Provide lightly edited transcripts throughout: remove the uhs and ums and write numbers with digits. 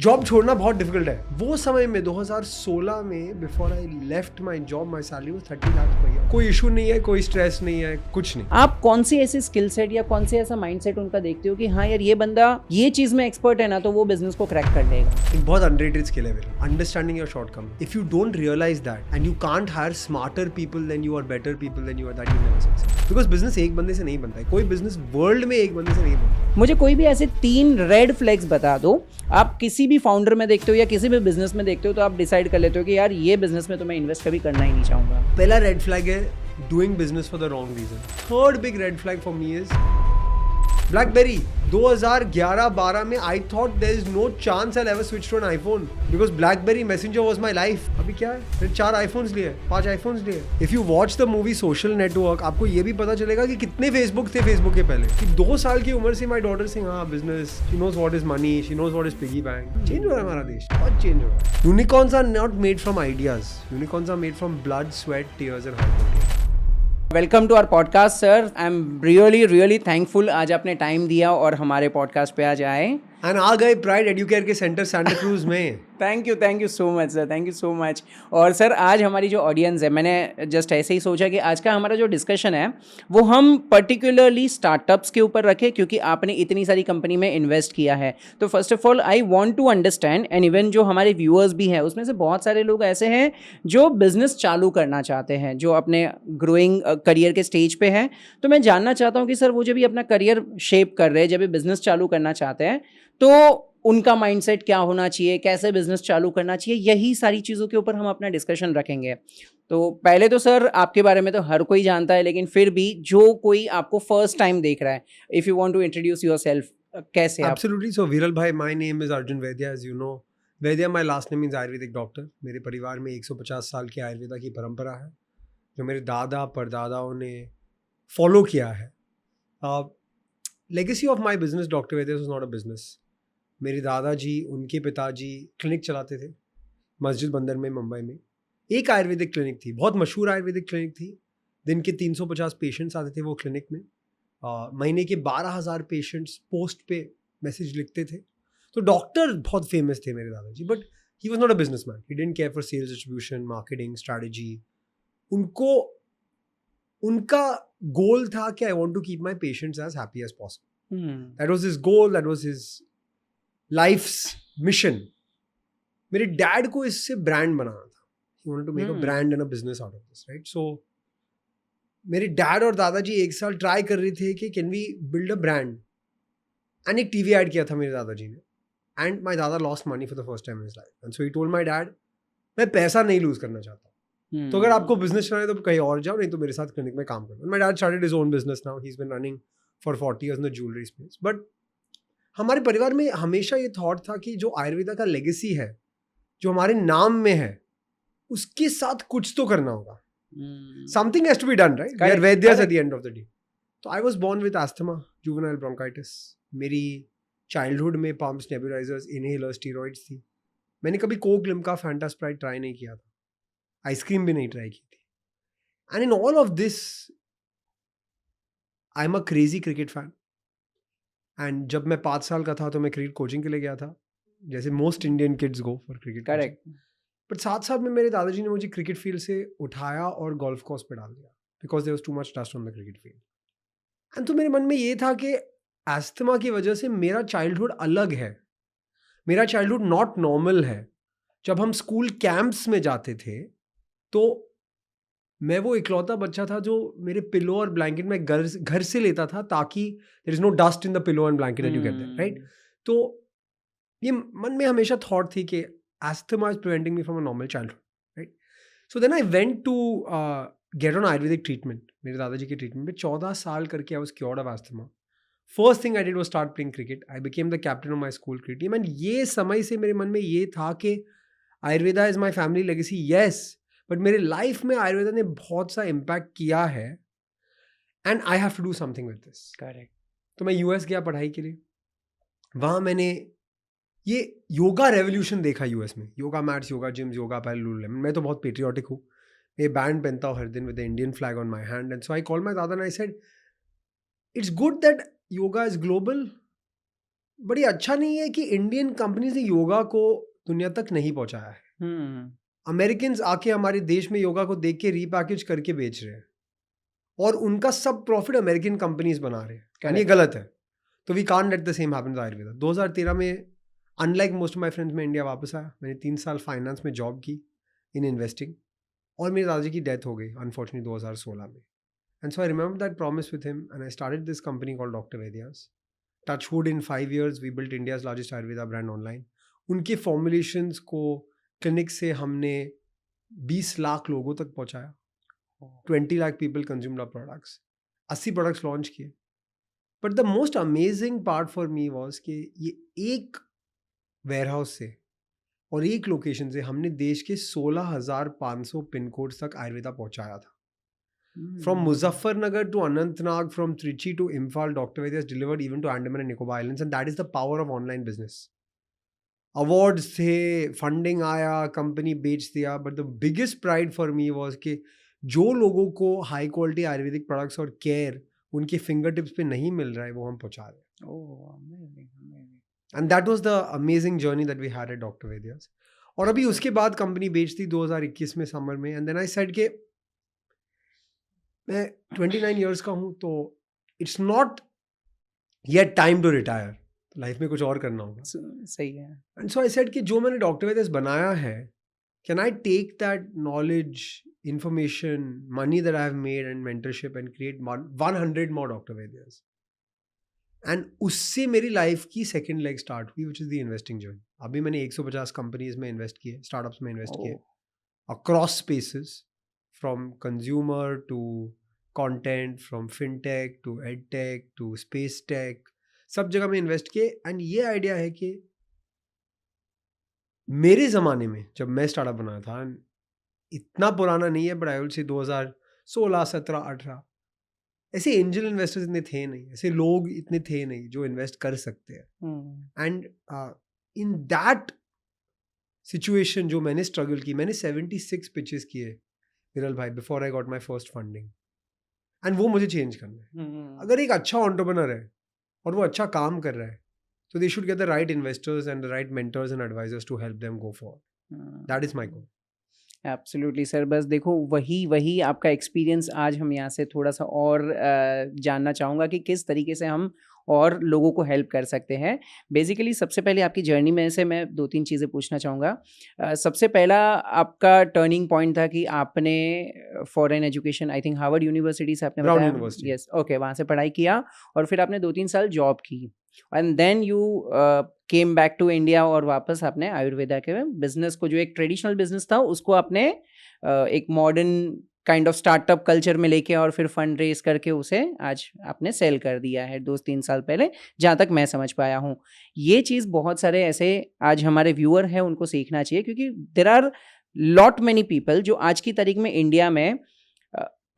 Job छोड़ना बहुत difficult है। वो समय में 2016 में before I left my job my salary was 30 lakh रुपया। कोई इशू नहीं है, कोई स्ट्रेस नहीं है, कुछ नहीं। आप कौन सी ऐसी स्किल सेट या कौन सी ऐसा माइंडसेट उनका देखते हो कि हाँ यार ये बंदा ये चीज में एक्सपर्ट है ना तो वो बिजनेस को क्रैक कर लेगा? एक बहुत अंडररेटेड स्किल है मेरा, understanding your shortcom. If you don't realise that and you can't hire smarter people than you or better people than you are, that you never success. Because business एक बंदे से नहीं बनता है, कोई बिजनेस वर्ल्ड में एक बंदे से नहीं बनता। मुझे कोई भी ऐसे 3 रेड फ्लैग्स बता दो, आप किसी भी फाउंडर में देखते हो या किसी भी बिजनेस में देखते हो तो आप डिसाइड कर लेते हो कि यार ये बिजनेस में तो मैं इन्वेस्ट कभी करना ही नहीं चाहूंगा। पहला रेड फ्लैग है doing business for the wrong reason. Third big red flag for me is BlackBerry 2011-12 में I thought there is no chance I'll ever switch to an iPhone because BlackBerry Messenger was my life। अभी क्या है, फिर 4 iPhones लिए, 5 iPhones लिए। If you watch the movie Social Network, आपको ये भी पता चलेगा कि कितने Facebook थे Facebook के पहले। कि 2 साल की उम्र से my daughter saying हाँ business, she knows what is money, she knows what is piggy bank। Change हो रहा है हमारा देश, बहुत चेंज हो रहा है। Unicorns are not made from ideas, unicorns are made from blood, sweat, tears and hard work। Welcome to our podcast sir. I am really thankful आज आपने टाइम दिया और हमारे पॉडकास्ट पे आज आए। एंड आ गए प्राइड एडुकेयर के सेंटर सांता क्रूज में। Thank you so much sir, thank you so much. और सर आज हमारी जो ऑडियंस है, मैंने जस्ट ऐसे ही सोचा कि आज का हमारा जो डिस्कशन है वो हम पर्टिकुलरली स्टार्टअप्स के ऊपर रखें क्योंकि आपने इतनी सारी कंपनी में इन्वेस्ट किया है। तो first of all I want to understand and even जो हमारे व्यूअर्स भी हैं उसमें से बहुत सारे लोग ऐसे हैं जो बिजनेस चालू करना चाहते हैं, जो अपने ग्रोइंग करियर के स्टेज पे हैं। तो मैं जानना चाहता हूँ कि सर वो जब भी अपना करियर शेप कर रहे हैं, जब भी बिजनेस चालू करना चाहते हैं तो उनका माइंडसेट क्या होना चाहिए, कैसे बिजनेस चालू करना चाहिए, यही सारी चीज़ों के ऊपर हम अपना डिस्कशन रखेंगे। तो पहले तो सर आपके बारे में तो हर कोई जानता है, लेकिन फिर भी जो कोई आपको फर्स्ट टाइम देख रहा है, if you want to introduce yourself, कैसे आप? Absolutely. So Viral bhai, my name is Arjun Vaidya, as you know. Vaidya, my last name means Ayurvedic doctor. मेरे परिवार में 150 साल की आयुर्वेदा की परंपरा है जो मेरे दादा परदादाओं ने फॉलो किया है। Legacy of my business doctor Vaidya was not a business. मेरे दादाजी, उनके पिताजी क्लिनिक चलाते थे मस्जिद बंदर में मुंबई में। एक आयुर्वेदिक क्लिनिक थी, बहुत मशहूर आयुर्वेदिक क्लिनिक थी। दिन के 350 पेशेंट्स आते थे वो क्लिनिक में। महीने के 12,000 पेशेंट्स पोस्ट पे मैसेज लिखते थे। तो डॉक्टर बहुत फेमस थे मेरे दादाजी, but he was not a business man. He didn't care for sales, distribution, marketing, strategy. उनको उनका गोल था कि I want to keep my patients as happy as possible. That was his goal, that was his life's mission. मेरे dad को इससे brand बनाना था। He wanted to make a brand and a business out of this, right? So मेरे dad और दादाजी एक साल ट्राई कर रहे थे कि can we build a brand, and एक टीवी ऐड किया था मेरे दादाजी ने। एंड माय दादा lost money for the first time in his life, and so he told my dad, मैं पैसा नहीं लूज करना चाहता, तो अगर आपको बिजनेस चलाना है तो कहीं और जाओ, नहीं तो मेरे साथ क्लिनिक में काम करो। My dad started his own business, now he is been running for 40 years in the jewellery space. But हमारे परिवार में हमेशा ये थॉट था कि जो आयुर्वेदा का लेगेसी है, जो हमारे नाम में है, उसके साथ कुछ तो करना होगा। Something has to be done, right? We are Vaidyas at the end of the day. So I was born with asthma, juvenile bronchitis. मेरी चाइल्डहुड में पम्प्स, नेबुलाइजर्स, इनहेलर, स्टीरॉइड्स थी। मैंने कभी Coke, Limca, Fanta, Sprite try नहीं किया था। Ice cream भी नहीं ट्राई की थी। And in all of this I am a crazy cricket fan. And जब मैं 5 साल का था तो मैं क्रिकेट कोचिंग के लिए गया था, जैसे most Indian kids go for cricket. Correct. But साथ में मेरे दादाजी ने मुझे क्रिकेट फील्ड से उठाया और गोल्फ कोर्स पे डाल दिया because there was too much dust on the cricket field. And तो मेरे मन में ये था कि एस्थमा की वजह से मेरा चाइल्डहुड अलग है, मेरा चाइल्डहुड नॉट नॉर्मल है। जब हम स्कूल कैंप्स में जाते थे तो मैं वो इकलौता बच्चा था जो मेरे पिलो और ब्लैंकेट में घर से लेता था ताकि there is no dust in the pillow and blanket and you get that, right? तो ये मन में हमेशा थॉट थी कि asthma is preventing me from a normal childhood, right? So then I went to get on Ayurvedic treatment. मेरे दादाजी की ट्रीटमेंट में 14 साल करके I was cured of asthma. First thing I did was start playing cricket. I became the captain of my school cricket team. And ये समय से मेरे मन में ये था कि Ayurveda is my family legacy, yes. But मेरे लाइफ में आयुर्वेदा ने बहुत सा इम्पैक्ट किया है and I have to do something with this. Correct. तो मैं US गया पढ़ाई के लिए। वहाँ मैंने ये योगा रेवोल्यूशन देखा यूएस में। Yoga mats, yoga gyms, yoga apparel, Lululemon. मैं तो बहुत पेट्रियाटिक हूँ, मैं बैंड पहनता हूँ हर दिन with the Indian flag on my hand. And so I call my dada and I said it's good that yoga is global, बड़ी अच्छा नहीं है कि इंडियन कंपनीज ने योगा को दुनिया तक नहीं पहुंचाया है। हम्म, अमेरिकन आके हमारे देश में योगा को देख के रीपैकेज करके बेच रहे हैं और उनका सब प्रॉफिट अमेरिकन कंपनीज बना रहे हैं, एंड ये Correct. गलत है। तो we can't let the same happen with Ayurveda. 2013 में unlike most of my friends मैं इंडिया वापस आया। मैंने 3 साल फाइनेंस में जॉब की इन इन्वेस्टिंग, और मेरे दादाजी की डेथ हो गई अनफॉर्चुनेटली 2016 में। And so I remember that promise with him and I started this company called doctor Vaidyas. Touch wood in 5 years we built India's largest Ayurveda brand online. उनके फॉर्मुलेशंस को क्लिनिक से हमने 20 लाख लोगों तक पहुंचाया। 20 lakh people consumed our products, 80 products launch किए। But the most amazing part for me was कि ये एक वेयरहाउस से और एक लोकेशन से हमने देश के 16,500 पिन कोड्स तक आयुर्वेदा पहुंचाया था। From Muzaffarnagar to Anantnag, from Trichy to Imphal, doctor Vaidyas delivered even to Andaman and Nicobar islands, and that is the power of online business. Awards थे, फंडिंग आया, कंपनी बेच दिया, but the biggest pride for me was कि जो लोगों को हाई क्वालिटी आयुर्वेदिक प्रोडक्ट्स और care उनके फिंगर टिप्स पे नहीं मिल रहा है वो हम पहुंचा रहे हैं। Oh, amazing, amazing. And that was the amazing journey that we had at doctor Vaidyas. और अभी उसके बाद कंपनी बेच दी 2021 में समर में। एंड देन आई सेड कि मैं 29 इयर्स का हूँ, तो it's not yet time to retire. Life में कुछ और करना होगा। सही है। एंड सो आई सेड कि जो मैंने डॉक्टर वेदियास बनाया है, can I take that knowledge, information, money that I have made and mentorship and create 100 more doctor Vaidyas. And उससे मेरी लाइफ की सेकेंड लेग स्टार्ट हुई, which is the investing journey. अभी मैंने 150 कंपनीज में इन्वेस्ट किए, स्टार्टअप्स में इन्वेस्ट किए, across spaces, from consumer to content, from fintech to edtech to space tech, सब जगह में इन्वेस्ट किए। एंड ये आइडिया है कि मेरे ज़माने में जब मैं स्टार्टअप बनाया था, इतना पुराना नहीं है बट आई विल से 2016, 17, 18, ऐसे एंजल इन्वेस्टर्स इतने थे नहीं, ऐसे लोग इतने थे नहीं जो इन्वेस्ट कर सकते हैं। एंड इन दैट सिचुएशन जो मैंने स्ट्रगल की, मैंने 76 पिचेस किए विरल भाई before I got my first funding. And वो मुझे चेंज करना है। अगर एक अच्छा एंटरप्रेन्योर है और वो अच्छा काम कर रहा है, तो they should get the right investors and the right mentors and advisors to help them go forward. That is my goal. Absolutely sir. बस देखो, वही आपका एक्सपीरियंस आज हम यहाँ से थोड़ा सा और जानना चाहूँगा कि किस तरीके से हम और लोगों को हेल्प कर सकते हैं। बेसिकली सबसे पहले आपकी जर्नी में से मैं 2-3 चीज़ें पूछना चाहूँगा। सबसे पहला आपका टर्निंग पॉइंट था कि आपने foreign education, I think Harvard university से आपने Brown बताया। University। यस, ओके, वहाँ से पढ़ाई किया और फिर आपने 2-3 साल जॉब की and then you came back to India और वापस आपने आयुर्वेदा के बिजनेस को, जो एक ट्रेडिशनल बिजनेस था, उसको आपने एक modern kind of startup culture में लेके और फिर फंड रेज करके उसे आज आपने सेल कर दिया है 2-3 साल पहले, जहाँ तक मैं समझ पाया हूँ। ये चीज़ बहुत सारे ऐसे आज हमारे व्यूअर हैं उनको सीखना चाहिए, क्योंकि there are lot many people जो आज की तारीख में इंडिया में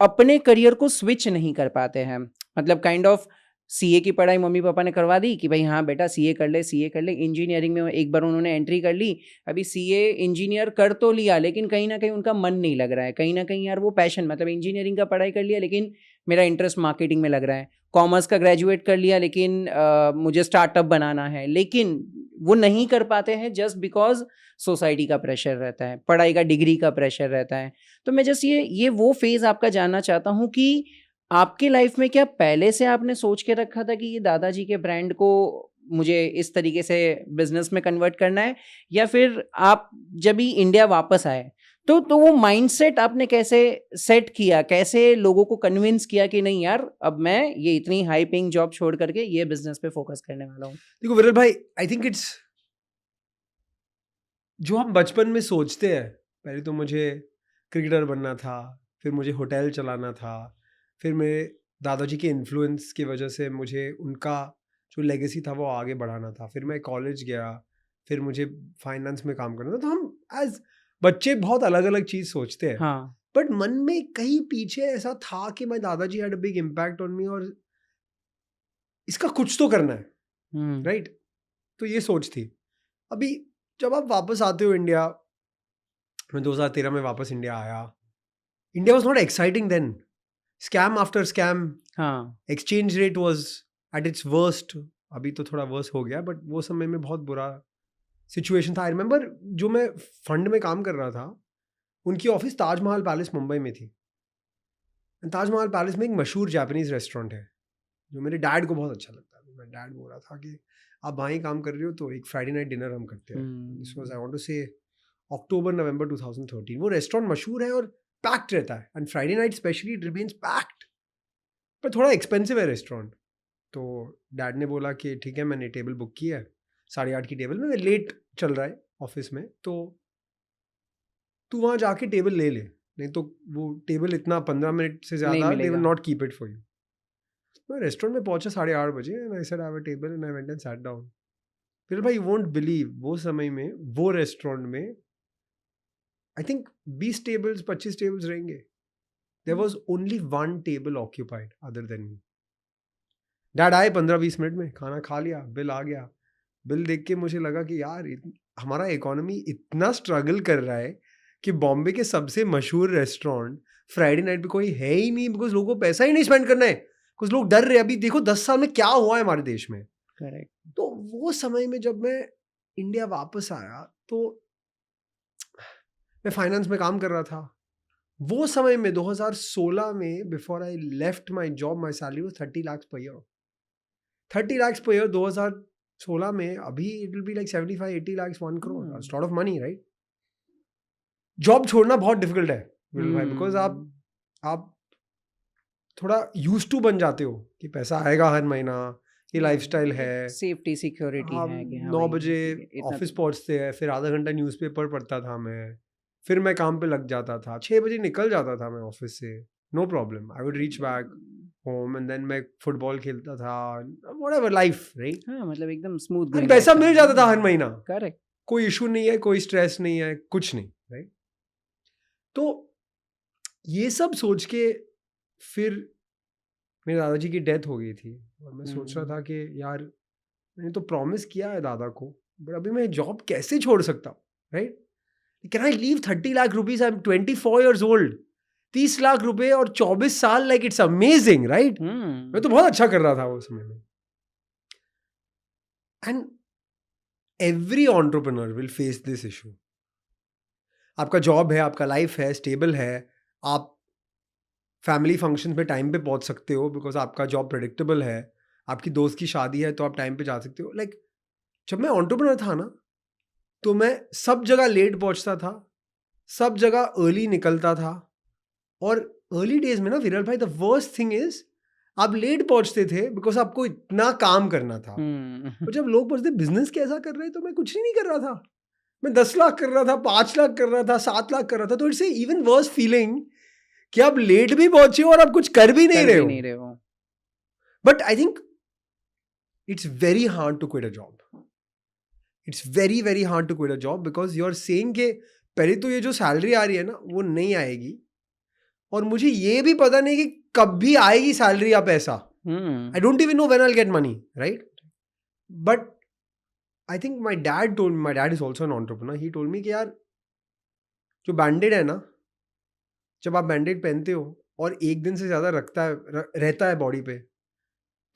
अपने करियर को स्विच नहीं कर पाते हैं। मतलब काइंड ऑफ सीए की पढ़ाई मम्मी पापा ने करवा दी कि भाई हाँ बेटा सीए कर ले, सीए कर ले। इंजीनियरिंग में एक बार उन्होंने एंट्री कर ली, अभी सीए इंजीनियर कर तो लिया लेकिन कहीं ना कहीं उनका मन नहीं लग रहा है। कहीं ना कहीं यार वो पैशन, मतलब इंजीनियरिंग का पढ़ाई कर लिया लेकिन मेरा इंटरेस्ट मार्केटिंग में लग रहा है। कॉमर्स का ग्रेजुएट कर लिया लेकिन मुझे स्टार्टअप बनाना है, लेकिन वो नहीं कर पाते हैं जस्ट बिकॉज सोसाइटी का प्रेशर रहता है, पढ़ाई का, डिग्री का प्रेशर रहता है। तो मैं जस्ट ये वो फेज़ आपका जानना चाहता हूँ कि आपकी लाइफ में क्या पहले से आपने सोच के रखा था कि ये दादाजी के ब्रांड को मुझे इस तरीके से बिजनेस में कन्वर्ट करना है, या फिर आप जब ही इंडिया वापस आए तो वो माइंडसेट आपने कैसे सेट किया, कैसे लोगों को कन्विंस किया कि नहीं यार अब मैं ये इतनी हाई पेइंग जॉब छोड़ करके ये बिजनेस पे फोकस करने वाला हूँ? देखो विरल भाई, आई थिंक इट्स जो हम बचपन में सोचते हैं। पहले तो मुझे क्रिकेटर बनना था, फिर मुझे होटल चलाना था, फिर मेरे दादाजी के इन्फ्लुएंस की वजह से मुझे उनका जो लेगेसी था वो आगे बढ़ाना था। फिर मैं कॉलेज गया, फिर मुझे फाइनेंस में काम करना था। तो हम एज बच्चे बहुत अलग अलग चीज़ सोचते हैं। हाँ, बट मन में कहीं पीछे ऐसा था कि माय दादाजी had a big impact on me और इसका कुछ तो करना है, राइट? तो ये सोच थी। अभी जब आप वापस आते हो इंडिया, मैं 2013 में वापस इंडिया आया। India was not exciting then. Scam after scam, हाँ, exchange rate was at its worst, अभी तो थोड़ा वर्स हो गया, बट वो समय में बहुत बुरा सिचुएशन था। आई रिमेंबर जो मैं फंड में काम कर रहा था, उनकी ऑफिस ताजमहल पैलेस मुंबई में थी। ताजमहल पैलेस में एक मशहूर जापानीज रेस्टोरेंट है जो मेरे डैड को बहुत अच्छा लगता है। मेरा डैड बोल रहा था कि आप वहीं काम कर रहे हो तो एक फ्राइडे नाइट डिनर हम करते हैं। This was, I want to say, October नवंबर 2013। वो रेस्टोरेंट मशहूर है और पैक्ड रहता है, and Friday night specially it remains packed, पर थोड़ा एक्सपेंसिव है रेस्टोरेंट। तो डैड ने बोला कि ठीक है, मैंने टेबल बुक की है 8:30 की टेबल में, लेट चल रहा है ऑफिस में, तो तू वहाँ जाके टेबल ले ले, नहीं तो वो टेबल इतना 15 मिनट से ज़्यादा they will not keep it for you. मैं रेस्टोरेंट में पहुंचा 8:30 बजे, and I said I have a table, and I went and sat down. फिर भाई, यू वोंट बिलीव, वो समय में वो रेस्टोरेंट में आई थिंक 20 टेबल्स 25 टेबल्स रहेंगे। There was only 1 table occupied other than me. Dad आए 15-20 मिनट में, खाना खा लिया, बिल आ गया। बिल देख के मुझे लगा कि यार हमारा इकोनॉमी इतना स्ट्रगल कर रहा है कि बॉम्बे के सबसे मशहूर रेस्टोरेंट फ्राइडे नाइट पे कोई है ही नहीं, बिकॉज लोगों को पैसा ही नहीं स्पेंड करना है, कुछ लोग डर रहे हैं। अभी देखो 10 साल में क्या हुआ है हमारे देश में। करेक्ट। तो वो समय में जब मैं इंडिया वापस आया, तो मैं फाइनेंस में काम कर रहा था। वो समय में 2016 में, before I left my job, my salary was 30 lakh per year. 30 lakh per year 2016 में, अभी it will be like 75-80 lakh, 1 crore, that's lot of money, right? Job छोड़ना बहुत डिफिकल्ट है विल भाई, बिकॉज आप थोड़ा यूज टू बन जाते हो कि पैसा आएगा हर महीना, ये लाइफस्टाइल है, सेफ्टी सिक्योरिटी है कि 9 बजे ऑफिस पहुंचते हैं, फिर आधा घंटा न्यूज़पेपर पढ़ता था मैं, फिर मैं काम पे लग जाता था, 6 बजे निकल जाता था मैं ऑफिस से, no problem, I would reach back home, and then मैं फुटबॉल खेलता था, व्हाटएवर लाइफ, राइट? हाँ, मतलब एकदम स्मूथ एंड पैसा मिल जाता था हर महीना, करेक्ट। कोई इशू नहीं है, कोई स्ट्रेस नहीं है, कुछ नहीं, राइट? तो ये सब सोच के फिर मेरे दादाजी की डेथ हो गई थी, और मैं सोच रहा था कि यार मैंने तो प्रॉमिस किया है दादा को, बट अभी मैं जॉब कैसे छोड़ सकता हूँ, right? Can I leave 30 lakh rupees? I am 24 years old, 30 lakh रुपए और 24 साल, लाइक इट्स अमेजिंग, राइट? मैं तो बहुत अच्छा कर रहा था वो समय में। And every entrepreneur will face this issue. आपका जॉब है, आपका लाइफ है, स्टेबल है, आप फैमिली फंक्शन में टाइम पे पहुंच सकते हो बिकॉज आपका जॉब प्रेडिक्टेबल है, आपकी दोस्त की शादी है तो आप टाइम पे जा सकते हो। लाइक जब मैं एंटरप्रेन्योर था ना, तो मैं सब जगह लेट पहुंचता था, सब जगह अर्ली निकलता था, और अर्ली डेज में ना विरल भाई, द वर्स्ट थिंग इज आप लेट पहुंचते थे बिकॉज आपको इतना काम करना था। और जब लोग पूछते बिजनेस कैसा कर रहे हैं, तो मैं कुछ नहीं कर रहा था, मैं 10 लाख कर रहा था, 5 लाख कर रहा था, 7 लाख कर रहा था। तो इट्स इवन वर्स फीलिंग कि आप लेट भी पहुंचे और आप कुछ कर भी नहीं रहे हो। But I think it's very hard to quit a job. It's very very hard to quit a job because you are saying के पहले तो ये जो सैलरी आ रही है ना, वो नहीं आएगी, और मुझे ये भी पता नहीं कि कब भी आएगी सैलरी या पैसा। I don't even know when I will get money, right? But I think my dad told me, my dad is also an entrepreneur, he told me कि यार जो बैंडेड है ना, जब आप बैंडेड पहनते हो और एक दिन से ज़्यादा रहता है बॉडी पे,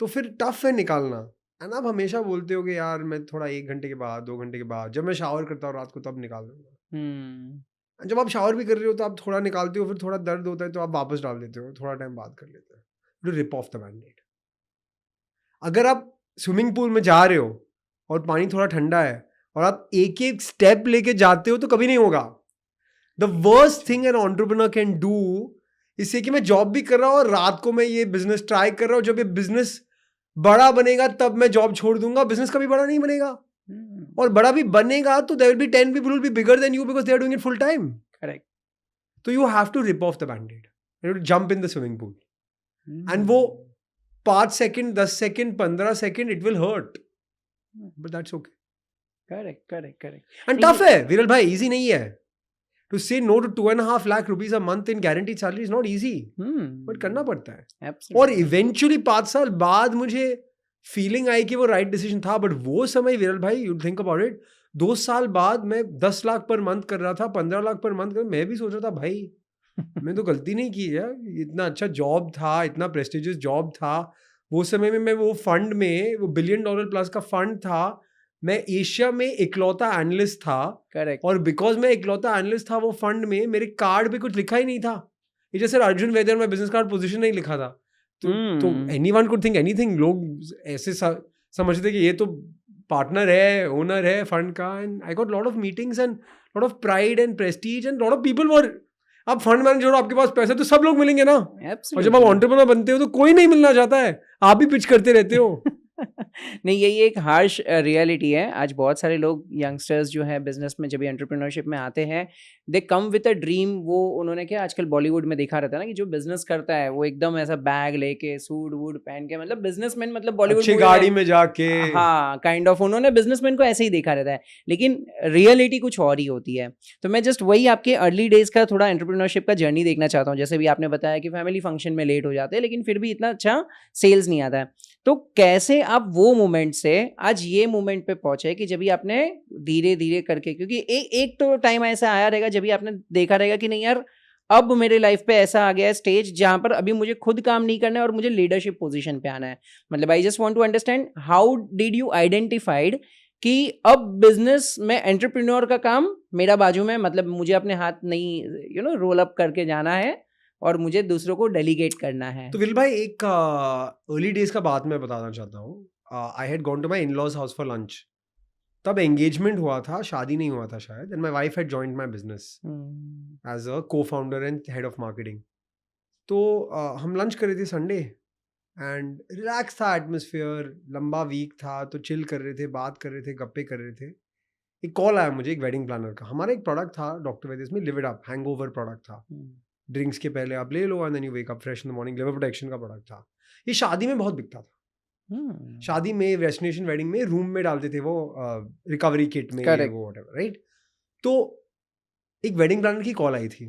तो फिर टफ है निकालना। एंड आप हमेशा बोलते हो कि यार मैं थोड़ा 1 घंटे के बाद, 2 घंटे के बाद, जब मैं शावर करता हूँ रात को तब निकाल दूंगा। जब आप शावर भी कर रहे हो तो आप थोड़ा निकालते हो, फिर थोड़ा दर्द होता है तो आप वापस डाल देते हो, थोड़ा टाइम बाद कर लेते हो, टू रिप ऑफ द बैंडेड। अगर आप स्विमिंग पूल में जा रहे हो और पानी थोड़ा ठंडा है और आप एक एक स्टेप लेके जाते हो तो कभी नहीं होगा। The worst thing an entrepreneur can do, इससे कि मैं जॉब भी कर रहा हूँ और रात को मैं ये बिजनेस ट्राई कर रहा हूँ, जब ये बिजनेस बड़ा बनेगा तब मैं जॉब छोड़ दूंगा। बिजनेस कभी बड़ा नहीं बनेगा, और बड़ा भी बनेगा तो there will be 10 people will be bigger than you because they are doing it full time. Correct. तो you have to rip off the band-aid. You have to jump in the swimming pool. And वो 5 second, 10 second, 15 second, it will hurt. But that's okay. Correct. And tough है विरल भाई, easy नहीं है. To say no to 2.5 lakh rupees a month in guaranteed salary is not easy. But करना पड़ता है. Absolutely. और eventually 5 साल बाद मुझे फीलिंग आई कि वो राइट डिसीजन था। बट वो समय विरल भाई, यू थिंक अबाउट इट, 2 साल बाद मैं 10 लाख पर मंथ कर रहा था, 15 लाख पर मंथ कर, मैं भी सोच रहा था भाई मैं तो गलती नहीं की है, इतना अच्छा जॉब था, इतना प्रेस्टिजियस जॉब था, वो समय में मैं वो फंड में, वो $1 बिलियन प्लस का फंड था, मैं एशिया में इकलौता एनालिस्ट था। करेक्ट। और बिकॉज मैं इकलौता एनालिस्ट था वो फंड में, मेरे कार्ड पे कुछ लिखा ही नहीं था। ये जैसे अर्जुन वैद्य में बिजनेस कार्ड पोजीशन नहीं लिखा था। तो एनीवन कुड थिंक एनीथिंग। लोग ऐसे समझते कि ये तो पार्टनर है, ओनर है फंड का। And I got lot of meetings and lot of pride and Prestige and lot of people were. आप फंड मैनेजर हो, आपके पास पैसा, तो सब लोग मिलेंगे ना। और जब आप एंटरप्रेन्योर बनते हो तो कोई नहीं मिलना चाहता है, आप भी पिच करते रहते हो। नहीं, यही एक हार्श रियलिटी है। आज बहुत सारे लोग यंगस्टर्स जो है बिजनेस में जब एंटरप्रेन्योरशिप में आते हैं, दे कम विद अ ड्रीम। वो उन्होंने क्या आजकल बॉलीवुड में देखा रहता है ना कि जो बिजनेस करता है वो एकदम ऐसा बैग लेके सूट वूट पहन के, मतलब बिजनेसमैन, मतलब बॉलीवुड अच्छी गाड़ी में जाके, हाँ काइंड ऑफ उन्होंने बिजनेसमैन को ऐसे ही देखा रहता है, लेकिन रियलिटी कुछ और ही होती है। तो मैं जस्ट वही आपके अर्ली डेज का थोड़ा एंटरप्रेन्योरशिप का जर्नी देखना चाहता हूँ। जैसे भी आपने बताया कि फैमिली फंक्शन में लेट हो जाते हैं, लेकिन फिर भी इतना अच्छा सेल्स नहीं आता है। तो कैसे आप वो मोमेंट से आज ये मोमेंट पे पहुंचे कि जब भी आपने धीरे धीरे करके, क्योंकि एक तो टाइम ऐसा आया रहेगा जब भी आपने देखा रहेगा कि नहीं यार, अब मेरे लाइफ पे ऐसा आ गया है स्टेज जहां पर अभी मुझे खुद काम नहीं करना है और मुझे लीडरशिप पोजीशन पे आना है। मतलब I just want to understand how did you identified कि अब बिजनेस में एंटरप्रेन्योर का काम मेरा बाजू में, मतलब मुझे अपने हाथ नहीं रोल अप करके जाना है और मुझे दूसरों को डेलीगेट करना है। तो विल भाई एक अर्ली डेज का बात मैं बताना चाहता हूँ। I had gone to my in laws house for lunch. तब एंगेजमेंट हुआ था, शादी नहीं हुआ था शायद। And my wife had joined my business as a co founder and head of marketing. तो हम लंच कर रहे थे संडे, एंड रिलैक्स था एटमोसफियर, लंबा वीक था, तो चिल कर रहे थे, बात कर रहे थे, गप्पे कर रहे थे। एक कॉल आया मुझे एक वेडिंग प्लानर का। हमारा एक प्रोडक्ट था डॉक्टर वैद्यस में, live it up hangover product था। ड्रिंक्स के पहले आप ले लो and then you wake up fresh in the morning, liver protection का प्रोडक्ट था। ये शादी में बहुत बिकता था। शादी में, डेस्टिनेशन वेडिंग में रूम में डालते थे वो, रिकवरी किट में, ये वो व्हाटएवर, राइट। तो एक वेडिंग प्लानर की कॉल आई थी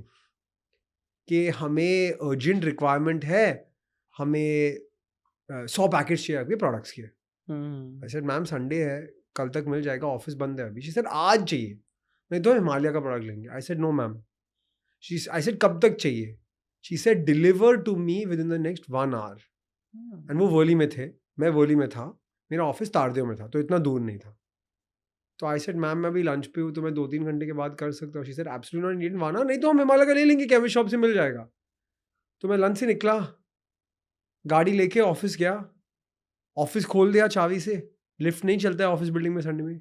कि हमें अर्जेंट रिक्वायरमेंट है, हमें 100 पैकेट्स चाहिए आपके प्रोडक्ट्स के। आई सेड मैम संडे है, कल तक मिल जाएगा, ऑफिस बंद है अभी। शी सेड आज चाहिए। नहीं तो हिमालय का प्रोडक्ट लेंगे। I said no ma'am. I said कब तक चाहिए? She said deliver to me within the next 1 hour। And वो वर्ली में थे, मैं वर्ली में था, मेरा ऑफिस तारदेव में था, तो इतना दूर नहीं था। तो आई सेड मैम मैं अभी लंच पे हूँ, तो मैं 2-3 घंटे के बाद कर सकता हूँ। She said absolutely not needed, वाना नहीं तो हम हिमालय का ले लेंगे, केमिस्ट शॉप से मिल जाएगा। तो मैं लंच से निकला, गाड़ी लेके ऑफिस गया, ऑफिस खोल दिया चाबी से। लिफ्ट नहीं चलता है ऑफिस बिल्डिंग में संडे में।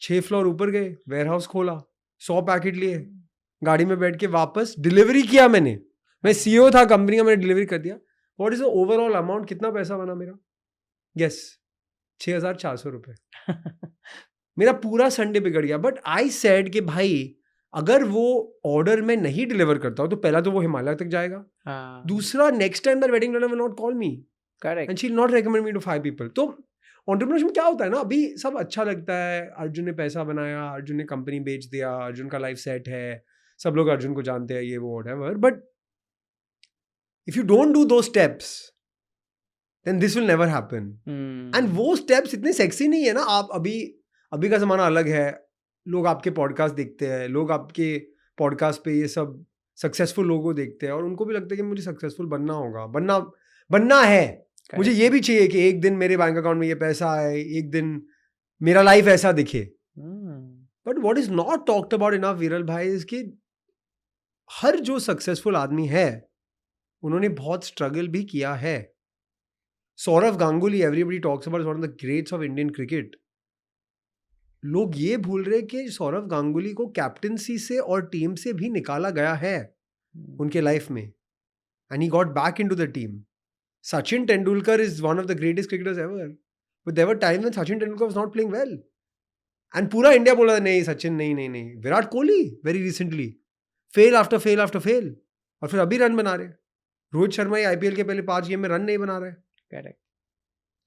6 फ्लोर ऊपर गए, वेयरहाउस खोला, 100 पैकेट लिए, गाड़ी में बैठ के वापस डिलीवरी किया मैंने। मैं सीईओ था कंपनी का, मैंने डिलीवरी कर दिया। What is the overall amount? कितना पैसा बना मेरा? गेस। 6,400 रुपए। मेरा पूरा संडे बिगड़ गया। बट आई सेड कि भाई अगर वो ऑर्डर में नहीं डिलीवर करता हूँ तो पहला तो वो हिमालय तक जाएगा, दूसरा next time that wedding planner will not call me, correct, and she will not recommend me to 5 people. तो एंटरप्रेन्योरशिप में क्या होता है ना, अभी सब अच्छा लगता है, अर्जुन ने पैसा बनाया, अर्जुन ने कंपनी बेच दिया, अर्जुन का लाइफ सेट है, सब लोग अर्जुन को जानते हैं, ये वो whatever. But if you don't do दो steps then this will never happen. And वो स्टेप्स इतने सेक्सी नहीं है ना। आप अभी का ज़माना अलग है, लोग आपके पॉडकास्ट देखते हैं, लोग आपके पॉडकास्ट पे ये सब सक्सेसफुल लोगों को देखते हैं और उनको भी लगता है कि मुझे सक्सेसफुल बनना होगा, बनना है। मुझे ये भी चाहिए कि एक दिन मेरे बैंक अकाउंट में ये पैसा आए, एक दिन मेरा लाइफ ऐसा दिखे। But what is not talked about enough विरल भाई इज कि हर जो सक्सेसफुल आदमी है उन्होंने बहुत स्ट्रगल भी किया है। Saurav Ganguly, everybody talks about, one of the greats of Indian cricket. लोग ये भूल रहे कि सौरव गांगुली को कैप्टनसी से और टीम से भी निकाला गया है उनके लाइफ में, and he got back into the team. Sachin Tendulkar is one of the greatest cricketers ever, but there were times when Sachin Tendulkar was not playing well, and पूरा इंडिया बोला नहीं सचिन नहीं। Virat Kohli very recently fail after fail after fail, और फिर अभी run बना रहे। Rohit Sharma IPL के पहले 5 गेम में रन नहीं बना रहे। करेक्ट।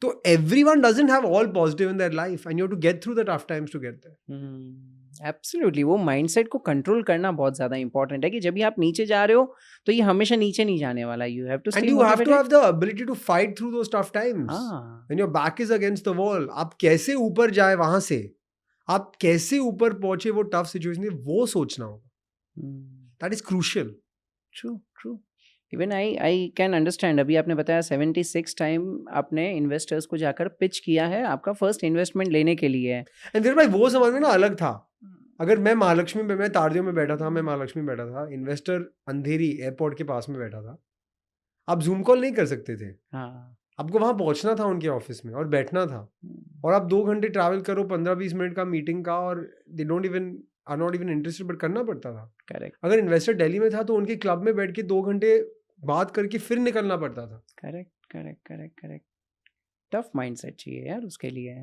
तो everyone doesn't have all positive in their life, and you have to get through the tough times to get there. Absolutely, वो माइंडसेट को कंट्रोल करना बहुत ज्यादा इंपॉर्टेंट है कि जब भी आप नीचे जा रहे हो तो ये हमेशा नीचे नहीं जाने वाला। You have to And you have to have the ability to fight through those tough times. When your back is against the wall, आप कैसे ऊपर जाए वहां से, आप कैसे ऊपर पहुंचे वो टफ सिचुएशन में, वो सोचना होगा। That is crucial. True. Even I can understand. अभी आपने बताया 76 टाइम आपने इन्वेस्टर्स को जाकर पिच किया है, आपका फर्स्ट इन्वेस्टमेंट लेने के लिए है। एंड फिर भाई वो समझ में ना अलग था। अगर मैं महालक्ष्मी में, मैं तारदियों में बैठा था, मैं महालक्ष्मी में बैठा था, इन्वेस्टर अंधेरी एयरपोर्ट के पास में बैठा था, आप जूम कॉल नहीं कर सकते थे। हाँ। आपको वहां पहुंचना था उनके ऑफिस में और बैठना था, और आप 2 घंटे ट्रैवल करो 15-20 मिनट का मीटिंग का, और they don't even are not even interested, but करना पड़ता था। करेक्ट अगर इन्वेस्टर दिल्ली में था तो उनके क्लब में बैठ के 2 घंटे बात करके फिर निकलना पड़ता था। Correct correct correct correct. Tough mindset चाहिए यार उसके लिए।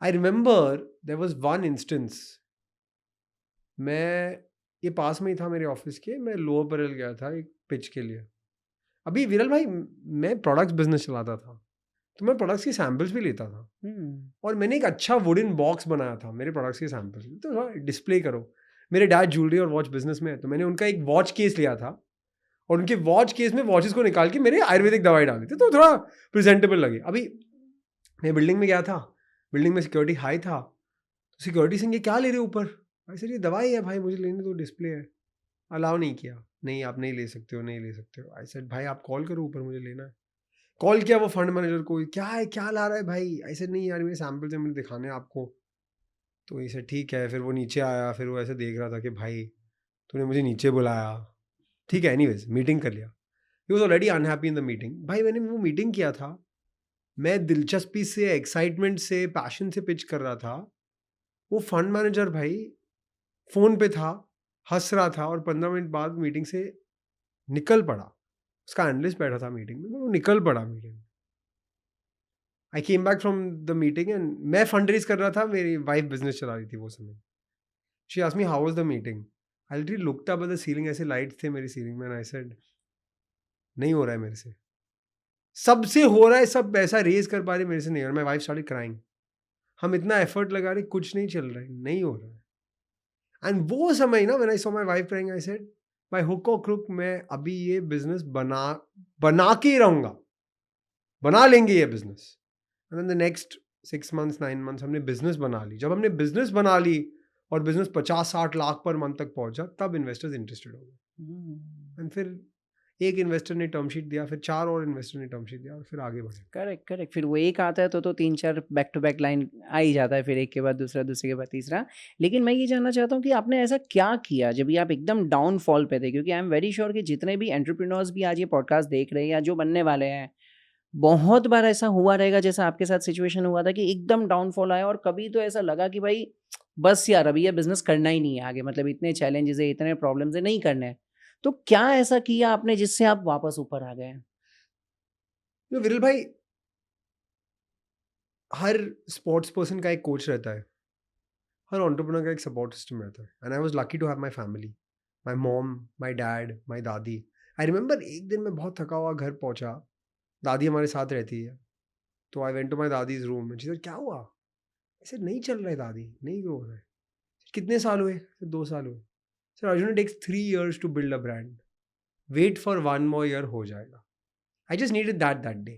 I remember there was one instance, मैं, ये पास में ही था मेरे ऑफिस के, मैं लोअर परल गया था एक पिच के लिए। अभी विरल भाई, मैं प्रोडक्ट्स बिजनेस चलाता था, तो मैं प्रोडक्ट्स की सैम्पल्स भी लेता था, और मैंने एक अच्छा वुडन बॉक्स बनाया था मेरे प्रोडक्ट्स के सैम्पल्स, तो डिस्प्ले करो। मेरे डैड ज्वेलरी और वॉच बिजनेस में है, तो मैंने उनका एक वॉच केस लिया था, और उनके वॉच केस में वॉचेस को निकाल के मेरे आयुर्वेदिक दवाई डाली थी, तो थोड़ा प्रेजेंटेबल लगे। अभी मैं बिल्डिंग में गया था, बिल्डिंग में सिक्योरिटी हाई था, तो सिक्योरिटी सिंह, ये क्या ले रहे हो ऊपर? भाई सर ये दवाई है भाई, मुझे लेने दो, डिस्प्ले है। अलाउ नहीं किया, नहीं आप नहीं ले सकते हो, नहीं ले सकते हो। आई सेड भाई आप कॉल करो ऊपर, मुझे लेना है। कॉल किया वो फंड मैनेजर को, क्या है, क्या ला रहा है भाई? ऐसे नहीं यार, मेरे सैम्पल से मुझे दिखाने हैं आपको। तो ऐसे ठीक है, फिर वो नीचे आया, फिर वो ऐसे देख रहा था कि भाई तूने मुझे नीचे बुलाया, ठीक है, एनीवेज मीटिंग कर लिया। He was already unhappy in the meeting. भाई मैंने वो मीटिंग किया था, मैं दिलचस्पी से, एक्साइटमेंट से, पैशन से पिच कर रहा था। वो फंड मैनेजर भाई फ़ोन पे था, हँस रहा था, और 15 मिनट बाद मीटिंग से निकल पड़ा। उसका एनालिस्ट बैठा था मीटिंग में, वो निकल पड़ा meeting. I came back from the meeting and मैं फंड रेज कर रहा था, मेरी वाइफ बिजनेस चला रही थी वो समय। She asked me how was the meeting. I literally looked up at the ceiling, ऐसे लाइट्स थे मेरी सीलिंग में, एंड आई सेड नहीं हो रहा है मेरे से, सबसे हो रहा है, सब पैसा रेज कर पा रहे, मेरे से नहीं हो रहा। माय वाइफ स्टार्टेड क्राइंग, हम इतना एफर्ट लगा रहे, कुछ नहीं चल रहा है, नहीं हो रहा है। एंड वो समय ना, when I saw my wife crying, I said by hook और क्रुक मैं अभी ये बिजनेस बना के ही रहूंगा, बना लेंगे ये business. And then the next 6 months 9 months हमने बिजनेस बना ली। जब हमने बिजनेस बना ली और बिजनेस 50-60 लाख पर मंथ तक पहुंचा, तब इन्वेस्टर्स इंटरेस्टेड हो गए। एंड फिर एक इन्वेस्टर ने टर्म शीट दिया, फिर 4 और इन्वेस्टर ने टर्म शीट दिया, और फिर आगे बढ़े। Correct correct. फिर वो एक आता है तो 3-4 बैक टू बैक लाइन आ ही जाता है, फिर एक के बाद दूसरा, दूसरे के बाद तीसरा। लेकिन मैं ये जानना चाहता हूँ कि आपने ऐसा क्या किया जब भी आप एकदम डाउनफॉल पे थे? क्योंकि आई एम वेरी श्योर कि जितने भी एंटरप्रेन्योर्स भी आज ये पॉडकास्ट देख रहे हैं या जो बनने वाले हैं, बहुत बार ऐसा हुआ रहेगा जैसा आपके साथ सिचुएशन हुआ था कि एकदम डाउनफॉल आया और कभी तो ऐसा लगा कि भाई बस यार अभी ये बिज़नेस करना ही नहीं है आगे, मतलब इतने चैलेंजेस है, इतने प्रॉब्लम्स है, नहीं करने हैं। तो क्या ऐसा किया आपने जिससे आप वापस ऊपर आ गए? तो विरल भाई, हर स्पोर्ट्स पर्सन का एक कोच रहता है, हर एंटरप्रेन्योर का एक सपोर्ट सिस्टम रहता है। And I was lucky to have my family, my mom, my dad, my dadi. I remember एक दिन मैं बहुत थका हुआ घर पहुंचा, दादी हमारे साथ रहती है, तो I went to my dadi's room and she said क्या हुआ? ऐसे नहीं चल रहा है दादी, नहीं ग्रो हो रहा है। कितने साल हुए? 2 साल हुए। Sir Arjun, it takes 3 years to build a brand, wait for 1 more year, हो जाएगा। I just needed that day.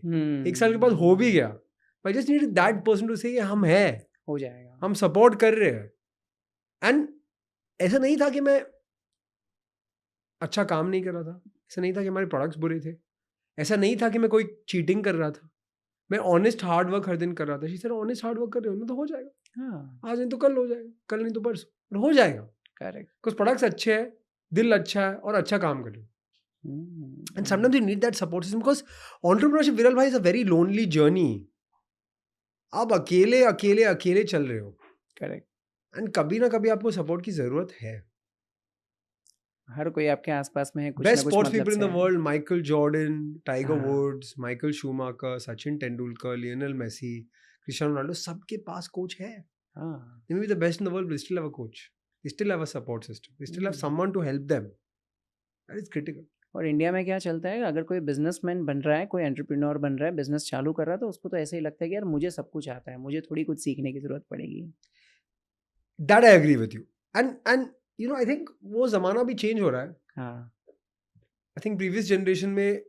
1 साल के बाद हो भी गया, I just needed that person to say हम है, हो जाएगा। हम सपोर्ट कर रहे हैं। एंड ऐसा नहीं था कि मैं अच्छा काम नहीं कर रहा था, ऐसा नहीं था कि हमारे प्रोडक्ट्स बुरे थे, ऐसा नहीं था कि मैं कोई चीटिंग कर रहा था। मैं ऑनेस्ट हार्ड वर्क हर दिन कर रहा था। She said honest hard work कर रहे हो ना तो हो जाएगा, हाँ, आज नहीं तो कल हो जाएगा, कल नहीं तो परसों, पर हो जाएगा। करेक्ट। कुछ प्रोडक्ट्स अच्छे हैं, दिल अच्छा है, और अच्छा काम कर रहे हो। And sometimes you need that support system, because entrepreneurship, Viral bhai, is a very lonely journey. आप अकेले अकेले अकेले चल रहे हो, करेक्ट। एंड कभी ना कभी आपको सपोर्ट की जरूरत है। हर कोई आपके आसपास में है, कुछ बेस्ट ना कुछ स्पोर्ट्स मतलब पीपल इन से द है। वर्ल्ड, माइकल जॉर्डन, टाइगर हाँ। Woods, Michael Schumacher, Sachin Tendulkar, Lionel Messi, Cristiano Ronaldo, सबके पास कोच है। हाँ। They may be the best in the world, but they still have a coach. They still have a support system. They still have someone to help them. That is critical. और India में क्या चलता है, अगर कोई businessman बन रहा है, कोई एंटरप्रेन्योर बन रहा है, बिजनेस चालू कर रहा है, तो उसको तो ऐसे ही लगता है कि यार मुझे सब कुछ आता है, मुझे थोड़ी कुछ सीखने की जरूरत पड़ेगी। That I agree with you. And you know, I think वो जमाना भी चेंज हो रहा है। हाँ। आई थिंक प्रीवियस जनरेशन में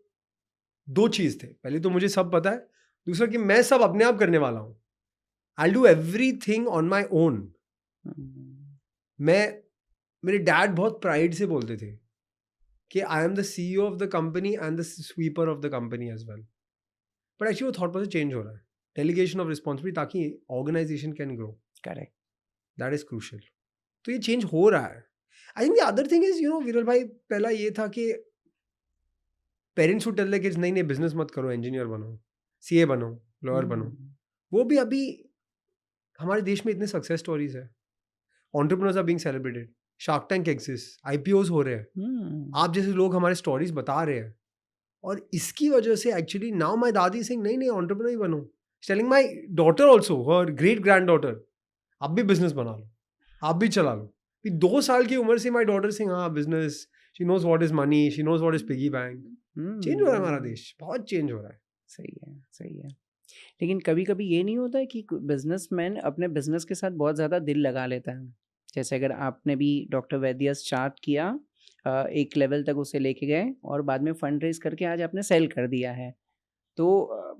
2 चीज थे, पहले तो मुझे सब पता है, दूसरा कि मैं सब अपने आप करने वाला हूँ। I do everything on my own. मेरे डैड बहुत प्राइड से बोलते थे कि I am the CEO of the company and the sweeper of the company as well. But actually वो थॉट प्रोसेस चेंज हो रहा है. डेलीगेशन ऑफ रिस्पॉन्सिबिलिटी ताकि organisation can grow. Correct. That is crucial. तो ये चेंज हो रहा है. I think the other thing is Viral भाई, पहला ये था कि parents would tell the kids नहीं नहीं बिजनेस मत करो, इंजीनियर बनो, CA बनो, लॉयर बनो. वो भी अभी हमारे देश में इतने सक्सेस स्टोरीज है. Entrepreneurs are being celebrated. Shark Tank exist, IPOs हो रहे हैं. आप जैसे लोग हमारे स्टोरीज बता रहे हैं. और इसकी वजह से एक्चुअली नाउ माय दादी सिंह नहीं नहीं एंटरप्रेन्योर ही बनो. Telling my daughter also, her great grand daughter, आप भी बिजनेस बना लो, आप भी चला लो. 2 साल की उम्र से माय डॉटर सिंह हाँ business, she knows what is money, she knows what is piggy bank. Change हो रहा है हमारा देश, बहुत चेंज हो रहा है. सही है, सही है. लेकिन कभी कभी ये नहीं होता है कि बिजनेसमैन अपने बिजनेस के साथ बहुत ज़्यादा दिल लगा लेता है. जैसे अगर आपने भी डॉक्टर वैद्य स्टार्ट किया, एक लेवल तक उसे लेके गए और बाद में फंड रेज करके आज आपने सेल कर दिया है. तो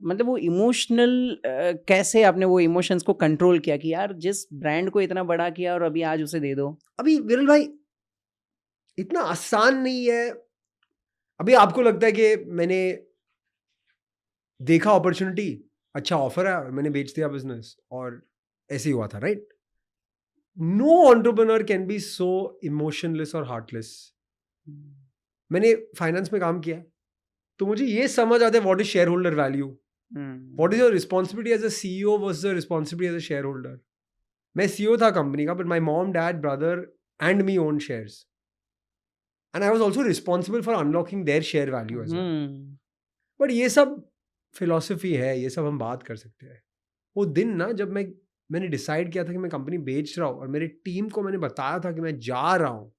मतलब वो इमोशनल कैसे आपने वो इमोशंस को कंट्रोल किया कि यार जिस ब्रांड को इतना बड़ा किया और अभी आज उसे दे दो. अभी विरल भाई इतना आसान नहीं है. अभी आपको लगता है कि मैंने देखा अपॉर्चुनिटी, अच्छा ऑफर है, मैंने बेच दिया बिजनेस और ऐसे ही हुआ था, right? No entrepreneur can be so emotionless और हार्टलेस. मैंने फाइनेंस में काम किया तो मुझे ये समझ आता है what is shareholder value, what is your responsibility as a CEO versus the responsibility as a shareholder. मैं CEO था कंपनी का, but my mom, dad, brother and me own shares, and I was also responsible for unlocking their share value as well. But ये सब philosophy है, ये सब हम बात कर सकते हैं. वो दिन ना जब मैंने डिसाइड किया था कि मैं कंपनी बेच रहा हूँ और मेरी टीम को मैंने बताया था कि मैं जा रहा हूँ,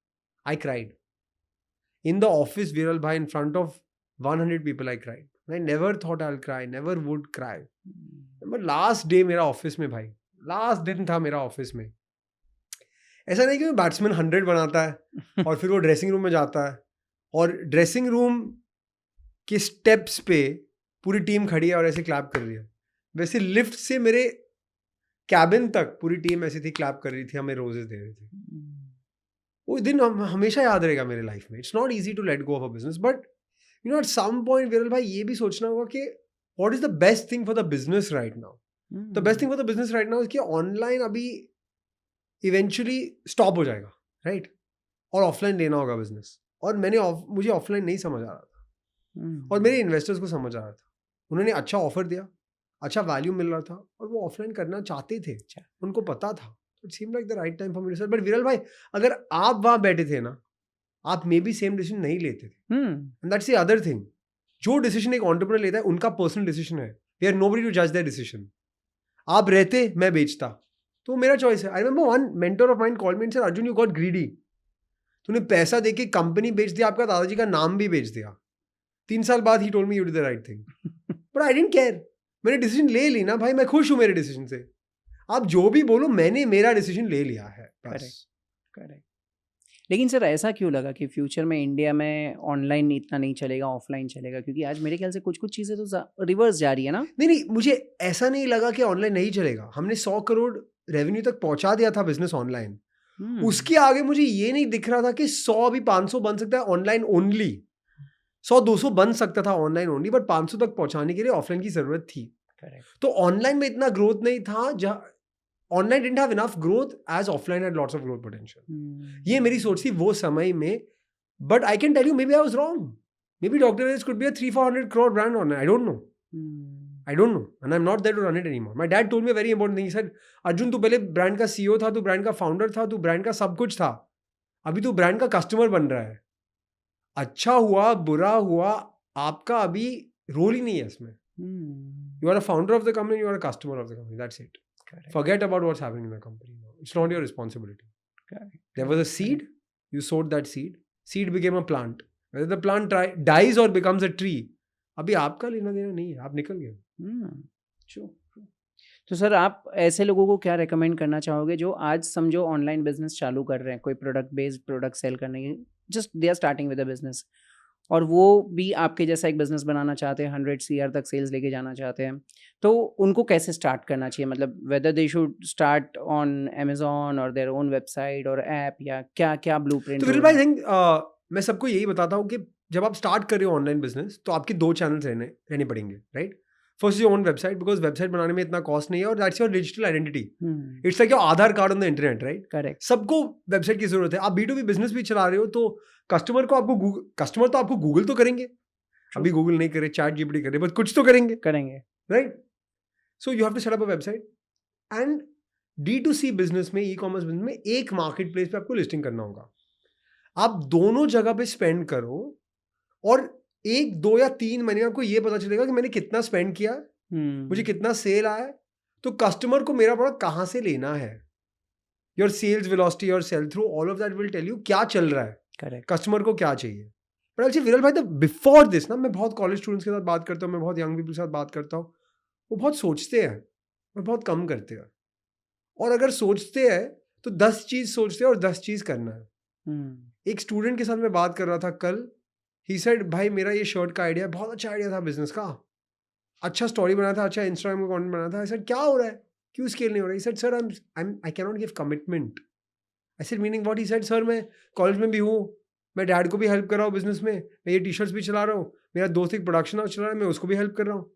I cried in the office. विरल भाई, in front of 100 people I cried. I never thought I'll cry, never would cry. But last day मेरा ऑफिस में, भाई लास्ट दिन था मेरा ऑफिस में. ऐसा नहीं कि बैट्समैन 100 बनाता है और फिर वो ड्रेसिंग रूम में जाता है और ड्रेसिंग रूम के स्टेप्स पे पूरी टीम खड़ी है और ऐसे क्लैप कर रही है. वैसे लिफ्ट से मेरे कैबिन तक पूरी टीम ऐसी थी, क्लैप कर रही थी, हमें रोजेस दे रही थी. वो दिन हमेशा याद रहेगा मेरे लाइफ में. It's not easy to let go of a business, but at some point विरल भाई ये भी सोचना होगा कि what is the best thing for the business right now. The best thing for the business right now is कि online अभी eventually stop हो जाएगा, राइट? और ऑफलाइन लेना होगा बिजनेस. और मुझे ऑफलाइन नहीं समझ आ रहा था और मेरे इन्वेस्टर्स को समझ आ रहा था. उन्होंने अच्छा ऑफर दिया, अच्छा वैल्यू मिल रहा था और वो ऑफलाइन करना चाहते थे, उनको पता था. It seemed like the right time for me to sell. But Viral भाई अगर आप वहाँ बैठे थे ना, आप मे बी सेम डिसीजन नहीं लेते थे. And that's the other thing. जो डिसीजन एक एंटरप्रेन्योर लेता है उनका पर्सनल डिसीजन है. वी आर नोबडी टू जज देयर डिसीजन. आप रहते, मैं बेचता, तो मेरा चॉइस है. I remember one mentor of mine called me and said, Arjun you got greedy. तूने पैसा देके कंपनी बेच दिया, आपका दादाजी का नाम भी बेच दिया. 3 साल बाद he told me you did the right thing. But I didn't care. मैंने डिसीजन ले ली ना भाई, मैं खुश हूँ मेरे डिसीजन से. आप जो भी बोलो, मैंने मेरा डिसीजन ले लिया है. करेक्ट. लेकिन सर ऐसा क्यों लगा कि फ्यूचर में इंडिया में ऑनलाइन इतना नहीं चलेगा, ऑफलाइन चलेगा? क्योंकि आज मेरे ख्याल से कुछ चीज़ें तो रिवर्स जा रही है ना. नहीं, मुझे ऐसा नहीं लगा कि ऑनलाइन नहीं चलेगा. हमने 100 करोड़ रेवेन्यू तक पहुंचा दिया था बिजनेस ऑनलाइन. उसके आगे मुझे ये नहीं दिख रहा था कि 100 अभी 500 बन सकता है ऑनलाइन ओनली, 100-200 बन सकता था ऑनलाइन ओनली, बट 500 तक पहुंचाने के लिए ऑफलाइन की जरूरत थी. तो ऑनलाइन में इतना ग्रोथ नहीं था, जहाँ online didn't have enough growth as offline had lots of growth potential. ये मेरी सोच थी वो समय में. But I can tell you, maybe I was wrong. Maybe Dr. Ved's could be a 300-400 crore brand online. I don't know. I don't know. And I'm not there to run it anymore. My dad told me a very important thing. He said, Arjun तू पहले brand का CEO था, तू brand का founder था, तू brand का सब कुछ था. अभी तू ब्रांड का कस्टमर बन रहा है. अच्छा हुआ, बुरा हुआ, आपका अभी रोल ही नहीं है इसमें. You are a founder of the company, you are a customer of the company. That's it. Correct. Forget about what's happening in the company now. It's not your responsibility. Correct. There was a seed. You sowed that seed. Seed became a plant. Whether the plant dies or becomes a tree, अभी आपका लेना देना नहीं है. आप निकल गए. True. तो सर आप ऐसे लोगों को क्या रेकमेंड करना चाहोगे जो आज समझो ऑनलाइन बिजनेस चालू कर रहे हैं, कोई प्रोडक्ट बेस्ड प्रोडक्ट सेल करने की, just they are starting with a business. और वो भी आपके जैसा एक बिजनेस बनाना चाहते हैं, 100 CR तक सेल्स लेके जाना चाहते हैं, तो उनको कैसे स्टार्ट करना चाहिए? मतलब whether they should start on Amazon और देयर ओन वेबसाइट और ऐप, या क्या क्या तो ब्लूप्रिंट विरल होगा? भाई थिंक मैं सबको यही बताता हूँ कि जब आप स्टार्ट कर रहे हो ऑनलाइन बिजनेस तो आपके 2 चैनल्स रहने पड़ेंगे, right? First your own website, because website बनाने में इतना कॉस्ट नहीं है और that's your digital identity. It's like your Aadhaar card on the internet, right? Correct. सबको वेबसाइट की ज़रूरत है। आप B2B बिजनेस भी चला रहे हो तो कस्टमर तो आपको गूगल तो करेंगे। अभी गूगल नहीं करे, चैट जीपीटी करे, बट कुछ तो करेंगे, करेंगे। Right? So you have to set up a website and D2C business में, ई-कॉमर्स बिजनेस में एक मार्केट प्लेस पे आपको लिस्टिंग करना होगा। आप दोनों जगह पे स्पेंड करो और 1, 2 या 3 महीने में आपको ये पता चलेगा कि मैंने कितना स्पेंड किया, मुझे कितना सेल आया है, तो कस्टमर को मेरा प्रोडक्ट कहाँ से लेना है। Your sales velocity, your sell through, all of that will tell you क्या चल रहा है, करेक्ट। कस्टमर को क्या चाहिए। बट एक्चुअली विरल भाई, बिफोर दिस ना, मैं बहुत कॉलेज स्टूडेंट्स के साथ बात करता हूँ, मैं बहुत यंग पीपल के साथ बात करता हूँ, वो बहुत सोचते हैं और बहुत कम करते हैं। और अगर सोचते हैं तो 10 चीज़ सोचते हैं और 10 चीज़ करना है। एक स्टूडेंट के साथ मैं बात कर रहा था कल, ही सेड भाई मेरा ये शर्ट का आइडिया बहुत अच्छा आइडिया था बिजनेस का, अच्छा स्टोरी बनाया था, अच्छा इंस्टाग्राम का कंटेंट बनाया था। आई सेड क्या हो रहा है, क्यों स्केल नहीं हो रहा? He said sir I can not give commitment. I said meaning what? He said sir मैं कॉलेज में भी हूँ, मैं डैड को भी हेल्प कर रहा हूँ बिजनेस में, मैं ये टी-शर्ट्स भी चला रहा हूँ, मेरा दोस्त एक प्रोडक्शन हाउस चला रहा है, मैं उसको भी हेल्प कर रहा हूँ।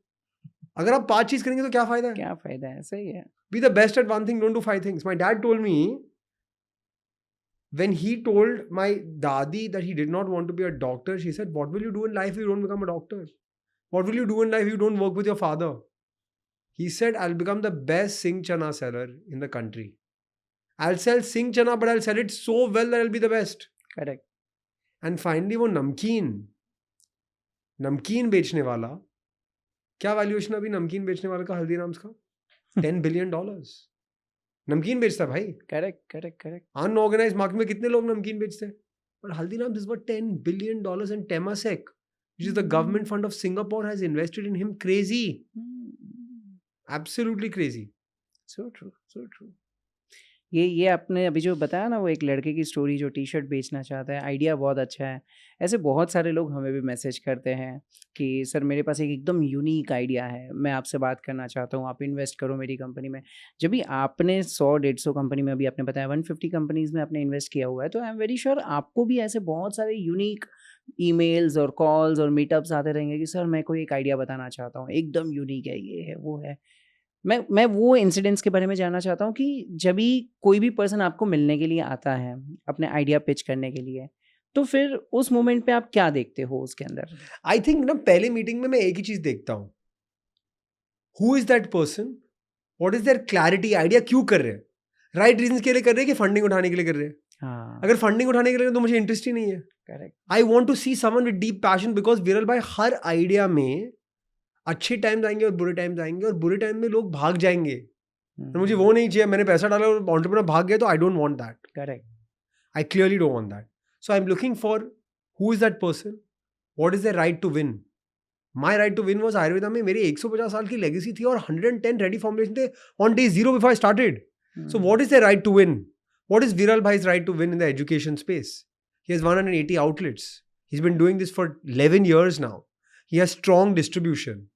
अगर आप 5 चीज़ करेंगे तो क्या फ़ायदा है? क्या फायदा है? सही है। Be the best at one thing, don't do 5 things. My dad told me when he told my dadi that he did not want to be a doctor, she said, what will you do in life if you don't become a doctor? What will you do in life if you don't work with your father? He said, I'll become the best Singh Chana seller in the country. I'll sell Singh Chana, but I'll sell it so well that I'll be the best. Correct. And finally, वो नमकीन बेचने वाला, क्या valuation अभी नमकीन बेचने वाले का हल्दीराम्स का? $10 billion. नमकीन बेचता है भाई। Correct, correct, correct. Unorganised market में कितने लोग नमकीन बेचते हैं? But Haldiram, this was $10 billion, and Temasek, which is the government fund of Singapore, has invested in him. Crazy. Absolutely crazy. So true, so true. ये आपने अभी जो बताया ना, वो एक लड़के की स्टोरी जो टी-शर्ट बेचना चाहता है, आइडिया बहुत अच्छा है। ऐसे बहुत सारे लोग हमें भी मैसेज करते हैं कि सर मेरे पास एक एकदम यूनिक आइडिया है, मैं आपसे बात करना चाहता हूँ, आप इन्वेस्ट करो मेरी कंपनी में। जब भी आपने 100-150 कंपनी में, अभी आपने बताया 150 कंपनीज़ में आपने इन्वेस्ट किया हुआ है, तो आई एम वेरी श्योर आपको भी ऐसे बहुत सारे यूनिक ईमेल्स और कॉल्स और मीटअप्स आते रहेंगे कि सर मैं कोई एक आइडिया बताना चाहता हूँ, एकदम यूनिक है, ये है, वो है। मैं वो इंसिडेंट्स के बारे में जानना चाहता हूँ कि जब भी कोई भी पर्सन आपको मिलने के लिए आता है, अपने आइडिया पिच करने के लिए, तो फिर उस मोमेंट पे आप क्या देखते हो उसके अंदर? I think ना पहले मीटिंग में मैं एक ही चीज देखता हूँ, who is that person, what is their clarity, idea क्यों कर रहे हैं, राइट रीजन के लिए कर रहे हैं कि फंडिंग उठाने के लिए कर रहे हैं? हाँ, अगर फंडिंग उठाने के लिए तो मुझे इंटरेस्ट ही नहीं है। Correct. I want to see someone with deep passion, because Viral भाई हर आइडिया में अच्छे टाइम्स आएंगे और बुरे टाइम्स आएंगे, और बुरे टाइम में लोग भाग जाएंगे। तो मुझे वो नहीं चाहिए, मैंने पैसा डाला और एंटरप्रेन्योर भाग गया, तो I don't want that. Correct. I clearly don't want that. So I'm looking for who is that person, what is their right to win. My right to win was Ayurveda में मेरी 150 साल की लेगेसी थी और 110 ready formulation थे on day 0 before I started. So what is their right to win? What is Viral Bhai's right to win in the education space? He has 180 outlets. He's been doing this for 11 years now. He has strong distribution.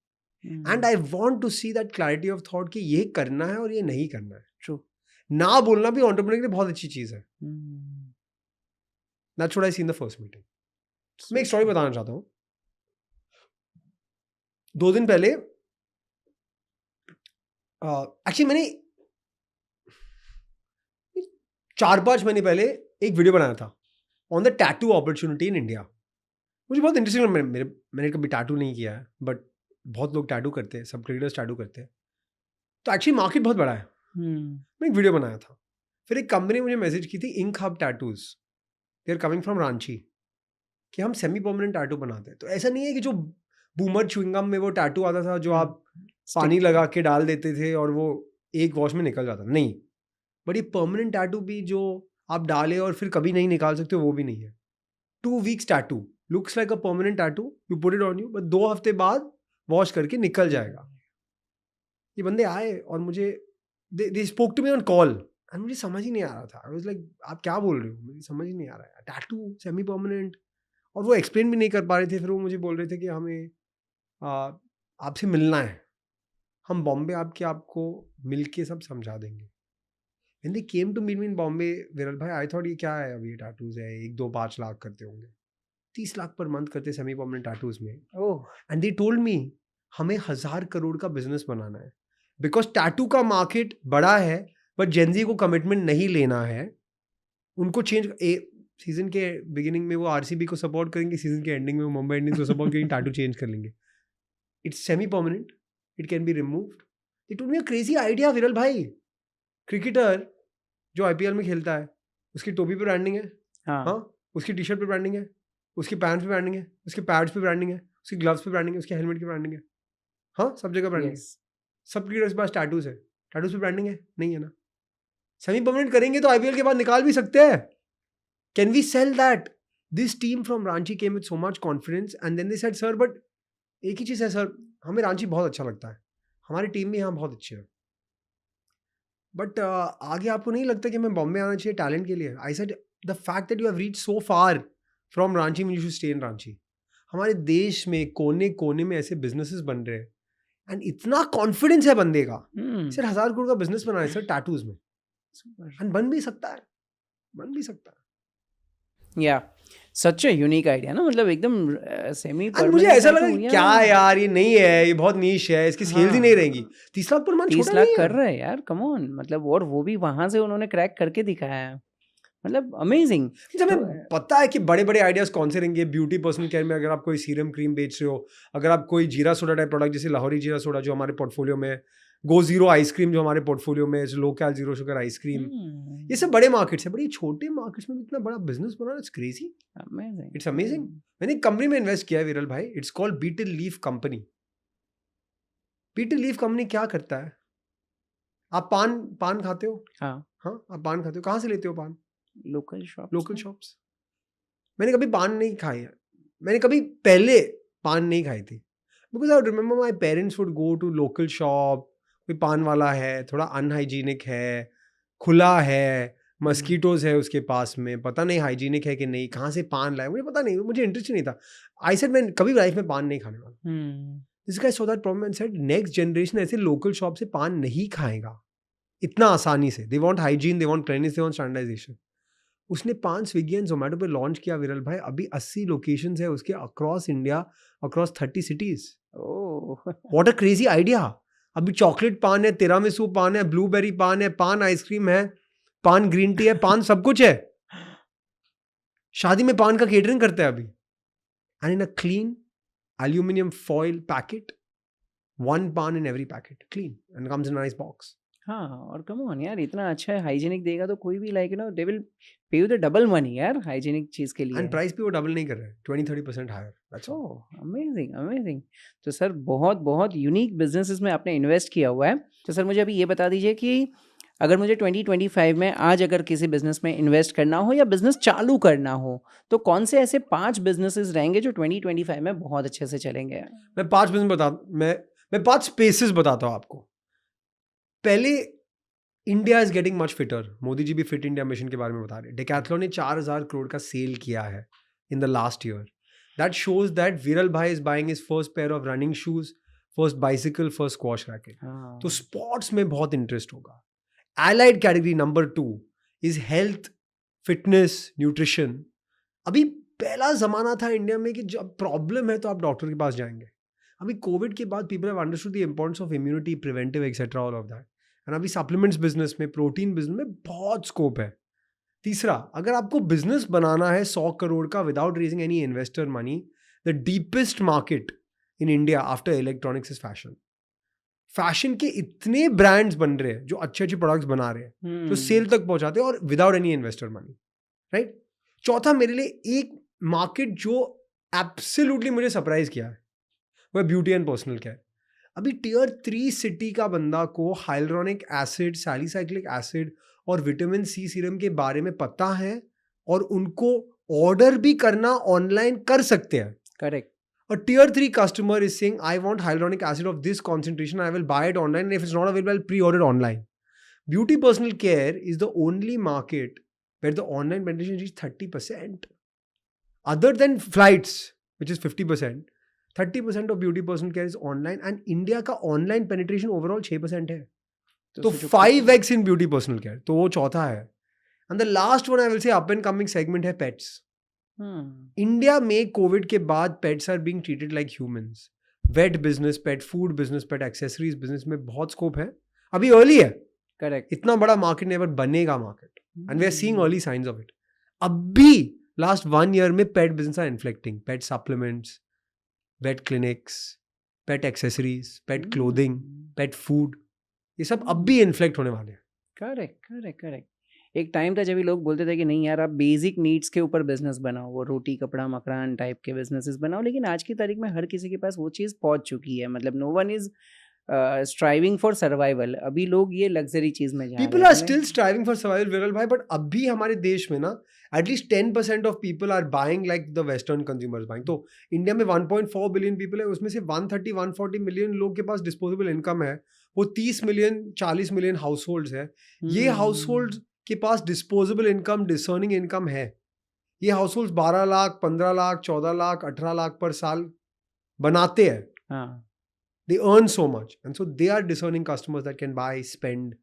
And I want to see that clarity of thought कि ये करना है और ये नहीं करना है. True. ना बोलना भी एंटरप्रेन्योर के लिए बहुत अच्छी चीज़ है. That's what I see in the first meeting. मैं एक स्टोरी बताना चाहता हूँ. 2 दिन पहले एक्चुअली मैंने 4-5 महीने पहले एक वीडियो बनाया था on the tattoo opportunity in India. मुझे बहुत इंटरेस्टिंग, मैंने कभी टैटू नहीं किया है, बट बहुत लोग टैटू करते हैं, सब क्रिएटर्स टैटू करते हैं, तो एक्चुअली मार्केट बहुत बड़ा है. मैं एक वीडियो बनाया था. फिर एक कंपनी मुझे मैसेज की थी, Ink Hub tattoos, they are coming from Ranchi, कि हम सेमी परमानेंट टैटू बनाते हैं. तो ऐसा नहीं है कि जो बूमर च्युइंगम में वो टैटू आता था जो आप पानी लगा के डाल देते थे और वो एक वॉश में निकल जाता, नहीं. बट ये परमानेंट टैटू भी जो आप डाले और फिर कभी नहीं निकाल सकते, वो भी नहीं है. 2 weeks tattoo looks like a permanent tattoo, you put it on you, but 2 हफ्ते बाद वॉश करके निकल जाएगा. ये बंदे आए और मुझे they spoke to me on call, and मुझे समझ ही नहीं आ रहा था. आई वाज लाइक आप क्या बोल रहे हो, मुझे समझ ही नहीं आ रहा है. टैटू सेमी परमानेंट और वो एक्सप्लेन भी नहीं कर पा रहे थे। फिर वो मुझे बोल रहे थे कि हमें आपसे मिलना है, हम बॉम्बे आपको मिल के सब समझा देंगे। When they came to meet me in Bombay, विरल भाई, आई थॉट ये क्या है, अभी टैटूज है, 1-2-5 लाख करते होंगे, 30 लाख पर मंथ करते सेमी परमानेंट टैटूज में। ओह, एंड दे टोल्ड मी हमें 1000 करोड़ का बिजनेस बनाना है, बिकॉज टैटू का मार्केट बड़ा है, बट जेनजी को कमिटमेंट नहीं लेना है। उनको चेंज, सीजन के बिगिनिंग में वो आरसीबी को सपोर्ट करेंगे, सीजन के एंडिंग में वो मुंबई इंडियंस को सपोर्ट करेंगे, टैटू चेंज कर लेंगे। It's semi permanent, it can be removed. They told me a crazy idea विरल भाई। क्रिकेटर जो आईपीएल में खेलता है, उसकी टोपी पे ब्रांडिंग है, हाँ, उसकी टी शर्ट पे ब्रांडिंग है, उसकी पैंट्स पे ब्रांडिंग है, उसके पैड्स पे ब्रांडिंग है, उसकी ग्लव्स पे ब्रांडिंग है, उसके हेलमेट की ब्रांडिंग है, हाँ, सब जगह ब्रांडिंग है। सब क्रिकेटर्स के पास टैटूज है, टैटूज पे ब्रांडिंग है नहीं है ना? सेमी परमानेंट करेंगे तो आईपीएल के बाद निकाल भी सकते हैं। Can we sell that? This team from Ranchi came with so much confidence and then they said sir, but एक ही चीज़ है सर, हमें रांची बहुत अच्छा लगता है, हमारी टीम भी यहाँ बहुत अच्छी है, बट आगे आपको नहीं लगता कि हमें बॉम्बे आना चाहिए टैलेंट के लिए? I said the fact that you have reach so far from Ranchi means you should stay in Ranchi. हमारे देश में कोने कोने में ऐसे बिजनेसेस बन रहे हैं एंड इतना कॉन्फिडेंस है बंदे का, सर 1000 करोड़ का बिजनेस बना है सर टैटूज में, एंड बन भी सकता है, बन भी सकता है। या सच अ यूनिक आइडिया ना, मतलब एकदम सेमी एंड मुझे ऐसा लगा कि क्या यार, ये नहीं है, ये बहुत नीश है, इसकी सेल्स ही नहीं रहेंगी। 30 लाख पर मंथ 30 छोटा लाख नहीं कर है। रहे हैं यार, कम ऑन, मतलब, और वो भी वहां से उन्होंने क्रैक करके दिखाया है, मतलब अमेजिंग। हमें पता है कि बड़े बड़े आइडियाज कौन से रहेंगे। ब्यूटी पर्सनल केयर में अगर आप कोई सीरम क्रीम बेच रहे हो, अगर आप कोई जीरा सोडा टाइप प्रोडक्ट, जैसे लाहौरी जीरा सोडा जो हमारे पोर्टफोलियो में, गो जीरो आइसक्रीम जो हमारे पोर्टफोलियो में, लो कैल जीरो शुगर आइसक्रीम, ये सब बड़े मार्केट्स है। बड़ी छोटे मार्केट्स में भी इतना बड़ा business banana, it's crazy, it's amazing. मैंने एक कंपनी में इन्वेस्ट किया है विरल भाई, it's called betel leaf company. Betel leaf company क्या करता है, आप पान खाते हो? हाँ, आप पान खाते हो, कहाँ से लेते हो पान? Local shops. मैंने कभी पान नहीं खाई है, मैंने कभी पहले पान नहीं खाई थी, because I remember my parents would go to local shop, कोई पान वाला है, थोड़ा अनहाइजीनिक है, खुला है, मस्कीटोज है उसके पास में, पता नहीं हाइजीनिक है कि नहीं, कहाँ से पान लाए, मुझे पता नहीं, मुझे इंटरेस्ट ही नहीं था। आई सेड मैं कभी लाइफ में पान नहीं खाने वाला। This guy saw that problem and said next generation ऐसे लोकल शॉप से पान नहीं खाएगा इतना आसानी से। They want hygiene, they want cleanness, they want standardisation. उसने पान स्विगी एंड जोमेटो पे लॉन्च किया विरल भाई, अभी 80 लोकेशंस है उसके across India, across 30 cities. What a crazy idea. अभी चॉकलेट पान है, तिरामिसू पान है, ब्लूबेरी पान है, पान आइसक्रीम है, पान ग्रीन टी है, पान सब कुछ है। शादी में पान का केटरिंग करते हैं अभी, and in a clean aluminium foil packet, one pan in every packet, clean, and comes in a nice box. हाँ, और कम ऑन यार, इतना अच्छा है, हाइजीनिक देगा तो कोई भी like you no they will pay you the double money यार, हाइजीनिक चीज के लिए। एंड प्राइस भी वो डबल नहीं कर रहे हैं, 20-30% higher, that's all. Oh, amazing amazing. तो सर बहुत बहुत यूनिक बिजनेसेस में आपने इन्वेस्ट किया हुआ है। तो सर मुझे अभी ये बता दीजिए कि अगर मुझे 2025 में आज अगर किसी बिजनेस में इन्वेस्ट करना हो या बिजनेस चालू करना हो, तो कौन से ऐसे 5 बिजनेसेस रहेंगे जो 2025 में बहुत अच्छे से चलेंगे? मैं 5 बिजनेस मैं 5 स्पेसेस बताता हूँ आपको। पहले, India is getting much fitter. Modi ji भी फिट इंडिया मिशन के बारे में बता रहे हैं। डेकैथलॉन ने 4000 करोड़ का सेल किया है in the last year. That shows that विरल bhai is buying his first pair of running shoes, first bicycle, first squash racket. तो स्पोर्ट्स में बहुत इंटरेस्ट होगा। Allied category number 2 is health, fitness, nutrition. अभी पहला जमाना था इंडिया में कि जब प्रॉब्लम है तो आप डॉक्टर के पास जाएंगे। अभी कोविड के बाद people have understood the importance of immunity, preventive etcetera, all of that. And अभी सप्लीमेंट्स बिजनेस में, प्रोटीन बिजनेस में बहुत स्कोप है। तीसरा, अगर आपको बिजनेस बनाना है 100 करोड़ का without raising any investor money, the deepest market in India after electronics is fashion. Fashion के इतने ब्रांड्स बन रहे हैं जो अच्छे अच्छे प्रोडक्ट्स बना रहे हैं, जो सेल तक पहुंचाते हैं और without any investor money, right. चौथा, मेरे लिए एक मार्केट जो एब्सोल्युटली मुझे सरप्राइज किया है, वह ब्यूटी एंड पर्सनल केयर। अभी टियर 3 सिटी का बंदा को हाइलुरोनिक एसिड, सैलिसाइक्लिक एसिड और विटामिन सी सीरम के बारे में पता है और उनको ऑर्डर भी करना ऑनलाइन कर सकते हैं। Correct. A tier 3 customer is saying, I want hyaluronic acid of this concentration, I will buy it online, and if it's not available, I'll pre-order online. Beauty personal care is the only market where the online penetration is 30%. other than flights, which is 50%, 30% of beauty personal care is online, and India का online penetration overall 6% है. तो 5x in beauty personal care. तो वो चौथा है. And the last one I will say up and coming segment है pets. India में COVID के बाद pets are being treated like humans. Vet business, pet food business, pet accessories business में बहुत scope है. अभी early है. Correct. इतना बड़ा market never बनेगा market. And we are seeing early signs of it. अभी last 1 year में pet business are inflecting. Pet supplements, vet clinics, pet accessories, pet clothing, pet food. ये सब अब भी इन्फ्लेक्ट होने वाले हैं. करेक्ट. एक टाइम था जब भी लोग बोलते थे कि नहीं यार आप बेसिक नीड्स के ऊपर बिजनेस बनाओ, वो रोटी कपड़ा मकान टाइप के बिजनेसेस बनाओ, लेकिन आज की तारीख में हर किसी के पास वो चीज़ पहुंच चुकी है. मतलब no one is striving for survival. अभी लोग ये लग्जरी चीज में जा रहे हैं. People are still striving for survival Viral भाई, बट अभी हमारे देश में ना at least 10% of people are buying like the western consumers buying. तो इंडिया में 1.4 बिलियन पीपल है, उसमें से 130-140 मिलियन लोग के पास डिस्पोजेबल इनकम है. वो 30 मिलियन 40 मिलियन हाउस होल्ड्स है. ये हाउस होल्ड के पास डिस्पोजेबल इनकम डिसर्निंग इनकम है. ये हाउस होल्ड 12 लाख 15 लाख 14 लाख 18 लाख पर साल बनाते हैं. They earn so much, and so they are discerning customers that can buy, spend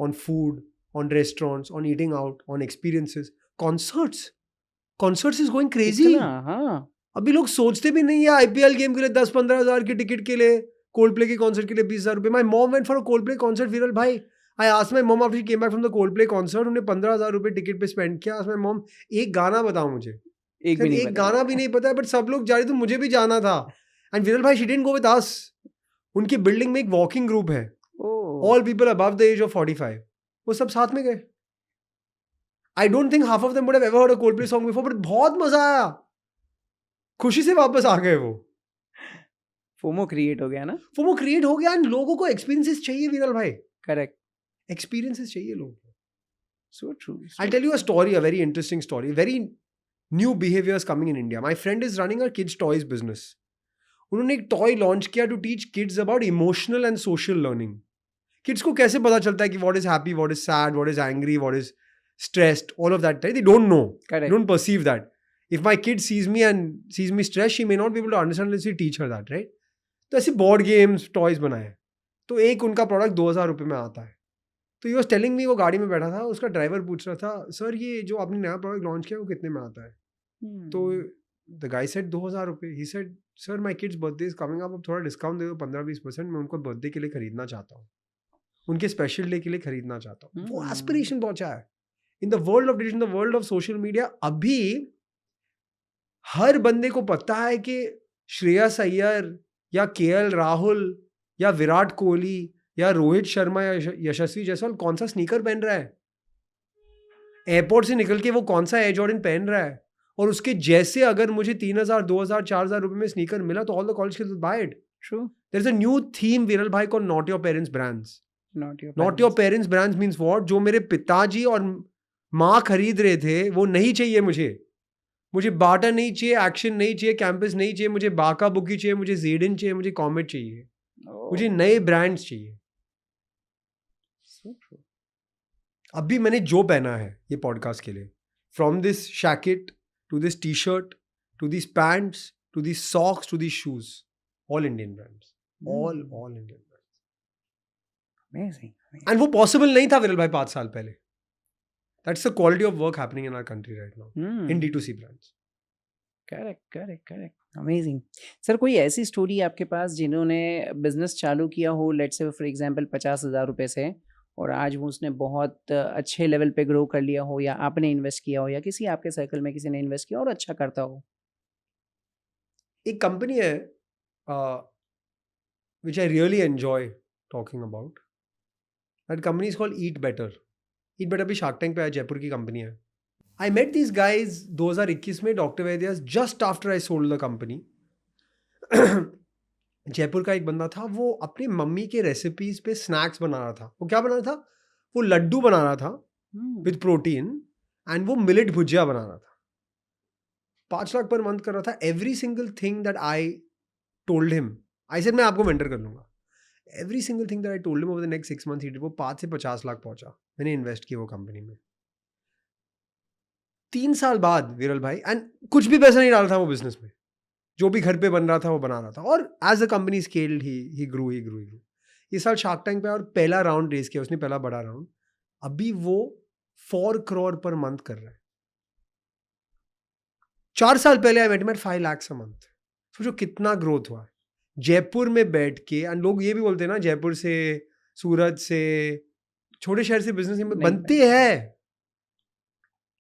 on food, on restaurants, on eating out, on experiences. Concerts is going crazy. अभी लोग सोचते भी नहीं है IPL गेम के लिए 10-15 हज़ार की टिकट के लिए, Coldplay के कॉन्सर्ट के लिए 20,000 रुपए. My mom went for a Coldplay concert, विरल भाई. I asked my mom after she came back from the Coldplay concert, उन्हें 15,000 रुपए टिकट पे स्पेंड किया. asked my mom, एक गाना बताओ मुझे. एक गाना भी नहीं पता है, बट सब लोग जा रहे, तो मुझे भी जाना था. And विरल भाई, she didn't go with us. उनकी बिल्डिंग में एक वॉकिंग ग्रुप है, all people above the age of 45. वो सब साथ में गए. I don't think half of them would have ever heard a Coldplay song before, but बहुत मजा आया. खुशी से वापस आ गए वो. फोमो क्रिएट हो गया ना. फोमो क्रिएट हो गया, एंड लोगों को एक्सपीरियंसेस चाहिए विरल भाई. करेक्ट. एक्सपीरियंसेस चाहिए लोगों को. So true. I tell you a story, a very interesting story. Very new behaviours coming in India. My friend is running a kids toys business. उन्होंने एक टॉय लॉन्च किया to teach kids about emotional and social learning. Kids को कैसे पता चलता है कि what is happy, what is sad, what is angry, what is stressed, all of that. They don't know, they don't perceive that. If my kid sees me and sees me stress, she may not be able to understand unless we teach her that, right. तो ऐसे board games toys बनाए. तो एक उनका product 2,000 रुपये में आता है. तो ही वाज टेलिंग मी, वो गाड़ी में बैठा था, उसका ड्राइवर पूछ रहा था, सर ये जो आपने नया प्रोडक्ट लॉन्च किया वो कितने में आता है. तो द गाय सेड 2,000 रुपये. He said, sir my kids birthday is coming up, अब थोड़ा डिस्काउंट दे दो 15-20%. मैं उनको बर्थडे के लिए खरीदना चाहता हूँ, उनके स्पेशल डे के लिए खरीदना चाहता हूँ. वो एस्पिरेशन पहुंचा है. इन the world of digital, the world of social media, अभी हर बंदे को पता है कि श्रेयस अय्यर या KL राहुल या विराट कोहली या रोहित शर्मा या यशस्वी जायसवाल कौन सा स्नीकर पहन रहा है. एयरपोर्ट से निकल के वो कौन सा एयर जॉर्डन पहन रहा है. और उसके जैसे अगर मुझे 3,000, 2,000, 4,000 रुपए में स्नीकर मिला तो all the college kids will buy it. True. There is a new theme Viral bhai called not your parents brands. Not your parents brands means what? जो मेरे पिताजी और माँ खरीद रहे थे वो नहीं चाहिए मुझे. मुझे बाटा नहीं चाहिए, एक्शन नहीं चाहिए, कैंपस नहीं चाहिए, मुझे बाका बुकी चाहिए, मुझे जेडन चाहिए, मुझे कॉमेट चाहिए. मुझे नए ब्रांड्स चाहिए. अभी मैंने जो पहना है ये पॉडकास्ट के लिए, from this shacket to this t-shirt, to these pants, to these socks, to these shoes, all Indian brands. All Indian brands. Amazing. And वो possible नहीं था विरल भाई 5 साल पहले. That's the quality of work happening in our country right now in D2C brands. Correct. Amazing. Sir कोई ऐसी story आपके पास जिन्होंने बिजनेस चालू किया हो, लेट्स से फॉर एग्जांपल 50,000 रुपए से, और आज वो उसने बहुत अच्छे लेवल पे ग्रो कर लिया हो, या आपने इन्वेस्ट किया हो, या किसी आपके सर्कल में किसी ने इन्वेस्ट किया और अच्छा करता हो? एक कंपनी है which I really enjoy talking about. That company is called Eat Better. Eat Better भी शार्क टैंक पे है, जयपुर की कंपनी है. I met these guys 2021 में doctor Vaidyas, just after I sold the company. Jaipur का एक बंदा था, वो अपनी मम्मी के रेसिपीज पे स्नैक्स बना रहा था. वो क्या बना रहा था? वो लड्डू बना रहा था विद प्रोटीन, एंड वो मिलेट भुजिया बना रहा था. 5 लाख पर मंथ कर रहा था. Every single thing that I told him, I said मैं आपको मेंटर कर लूंगा. Every single thing that I told him over the next 6 months, वो 5 से 50 लाख पहुंचा. मैंने इन्वेस्ट किया वो कंपनी में. 3 साल बाद विरल भाई, एंड कुछ भी पैसा नहीं डाला था वो बिजनेस में, जो भी घर पे बन रहा था वो बना रहा था, और एज अ कंपनी स्केल्ड ही ग्रू। इस साल शार्क टैंक पे और पहला राउंड रेस किया उसने, पहला बड़ा राउंड। अभी वो 4 करोड़ पर मंथ कर रहा है। 4 साल पहले I met 5 lakhs a month. सोचो कितना ग्रोथ हुआ है जयपुर में बैठ के। एंड लोग ये भी बोलते हैं ना, जयपुर से, सूरत से, छोटे शहर से बिजनेस बनती है।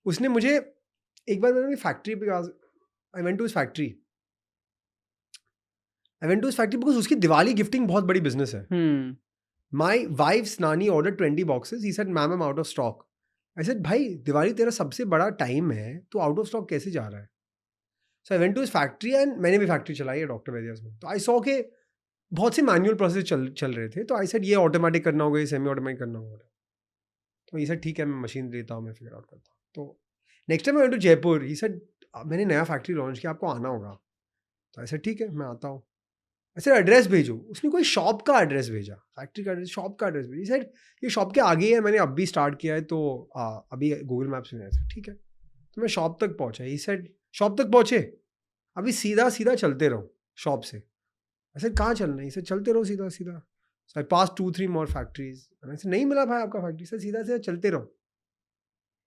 उसने मुझे एक बार, मैंने फैक्ट्री पे, I went to his factory because उसकी दिवाली गिफ्टिंग बहुत बड़ी बिजनेस है। My wife's nani order 20 boxes, he said ma'am I am out of stock. I said bhai Diwali तेरा सबसे बड़ा टाइम है, तो आउट ऑफ स्टॉक कैसे जा रहा है? So I went to his factory, and मैंने भी फैक्ट्री चलाई है डॉक्टर वैद्यास में। तो आई सॉ के बहुत से मैनुअल प्रोसेस चल रहे थे। तो आई सेड ये ऑटोमेटिक करना होगा, ये सेमी ऑटोमेटिक करना होगा। तो ये सेड ठीक है, मैं मशीन देता हूँ, मैं फिगर आउट करता हूँ। तो next time I went to Jaipur, he said मैंने नया फैक्ट्री लॉन्च किया, आपको आना होगा। तो ऐसा ठीक है, मैं आता हूँ। ऐसे एड्रेस भेजो। उसने कोई शॉप का एड्रेस भेजा, फैक्ट्री का एड्रेस, शॉप का एड्रेस भेजा। सेड ये शॉप के आगे है, मैंने अभी स्टार्ट किया है, तो अभी गूगल मैप्स में ऐसा ठीक है। तो मैं शॉप तक पहुंचा। ही सेड शॉप तक पहुंचे, अभी सीधा सीधा चलते रहो शॉप से। ऐसे कहाँ चलना है? इसे चलते रहो सीधा सीधा। सो आई पास 2-3 more factories, ऐसे नहीं मिला भाई आपका फैक्ट्री, सर सीधा सीधा चलते रहो।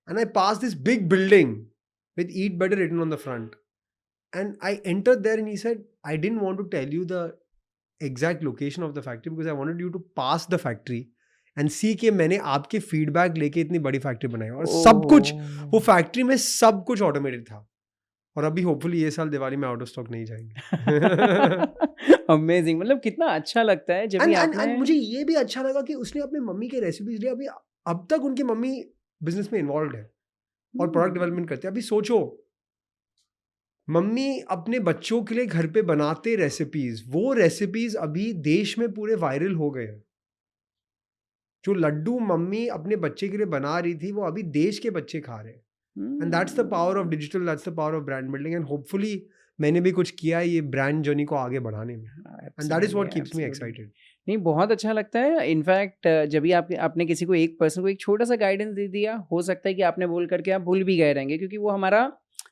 And I pass this big building with eat better written on the front, and I entered there, and he said, I didn't want to tell you the exact location of the factory because I wanted you to pass the factory and see कि मैंने आपके feedback लेके इतनी बड़ी factory बनाई। और सब कुछ, वो फैक्ट्री में सब कुछ ऑटोमेटेड था। और अभी होपफुली ये साल दिवाली में आउट ऑफ स्टॉक नहीं जाएंगे। अमेजिंग, मतलब कितना अच्छा लगता है जब and मुझे ये भी अच्छा लगा कि उसने अपने मम्मी के रेसिपीज लिए। अभी अब तक उनकी मम्मी बिजनेस में इन्वॉल्व है और प्रोडक्ट डेवलपमेंट करते हैं। अभी सोचो, मम्मी अपने बच्चों के लिए घर पे बनाते रेसिपीज, वो रेसिपीज अभी देश में पूरे वायरल हो गए हैं। जो लड्डू मम्मी अपने बच्चे के लिए बना रही थी, वो अभी देश के बच्चे खा रहे हैं। And that's the power of digital, that's the power of brand building. And hopefully मैंने भी कुछ किया है ये ब्रांड जर्नी को आगे बढ़ाने में। And that is what keeps me excited. नहीं, बहुत अच्छा लगता है। इनफैक्ट जब भी आपने किसी को, एक पर्सन को एक छोटा सा गाइडेंस दे दिया, हो सकता है कि आपने बोल करके आप भूल भी गए रहेंगे, क्योंकि वो हमारा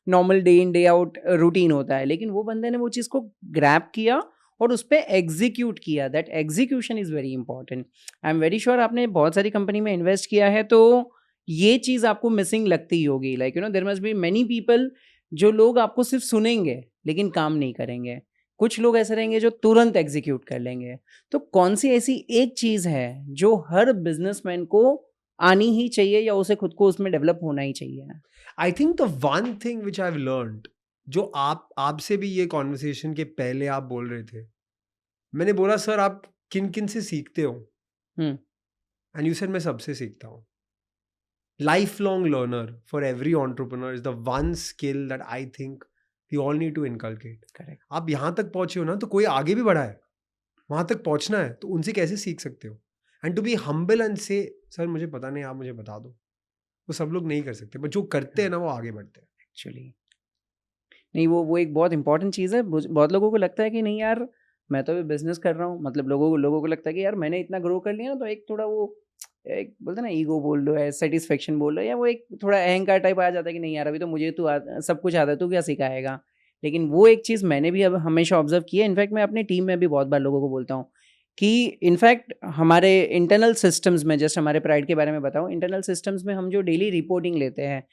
normal day in day out routine होता है। लेकिन वो बंदे ने वो चीज़ को ग्रैब किया और उस पर एग्जीक्यूट किया। That execution is very important. I am very sure आपने बहुत सारी कंपनी में इन्वेस्ट किया है, तो ये चीज़ आपको मिसिंग लगती ही होगी। Like you know, there must be many people, जो लोग आपको सिर्फ सुनेंगे लेकिन काम नहीं करेंगे। कुछ लोग ऐसे रहेंगे जो तुरंत एग्जीक्यूट कर लेंगे। तो कौन सी ऐसी एक चीज़ है जो हर बिजनेसमैन को आनी ही चाहिए, या उसे खुद को उसमें डेवलप होना ही चाहिए? आई think the one thing which I have learned, जो आपसे भी ये कॉन्वर्सेशन के पहले आप बोल रहे थे, मैंने बोला सर आप किन किन से सीखते हो, एंड यू सेड मैं सबसे सीखता हूँ। Life long learner for every entrepreneur is the one skill that I think we all need to inculcate. Correct. आप यहाँ तक पहुंचे हो ना, तो कोई आगे भी बढ़ा है, वहां तक पहुंचना है, तो उनसे कैसे सीख सकते हो। And to be humble and say sir मुझे पता नहीं, आप मुझे बता दो। वो सब लोग नहीं कर सकते, बट जो करते हैं ना वो आगे बढ़ते हैं एक्चुअली। नहीं, वो एक बहुत इंपॉर्टेंट चीज़ है। बहुत लोगों को लगता है कि नहीं यार, मैं तो अभी बिजनेस कर रहा हूँ। मतलब लोगों को लगता है कि यार मैंने इतना ग्रो कर लिया ना, तो एक थोड़ा वो, एक बोलते हैं ना, ईगो बोल लो या सेटिस्फेक्शन बोल लो, या वो एक थोड़ा अहंकार टाइप आ जाता है कि नहीं यार, अभी तो मुझे सब कुछ आता है, तू क्या सिखाएगा। लेकिन वो एक चीज़ मैंने भी अब हमेशा ऑब्जर्व किया। इनफैक्ट मैं अपनी टीम में भी बहुत बार लोगों को बोलता हूँ कि इनफैक्ट हमारे इंटरनल सिस्टम्स में, जस्ट हमारे प्राइड के बारे में बताऊँ, इंटरनल सिस्टम्स में हम जो डेली रिपोर्टिंग लेते हैं,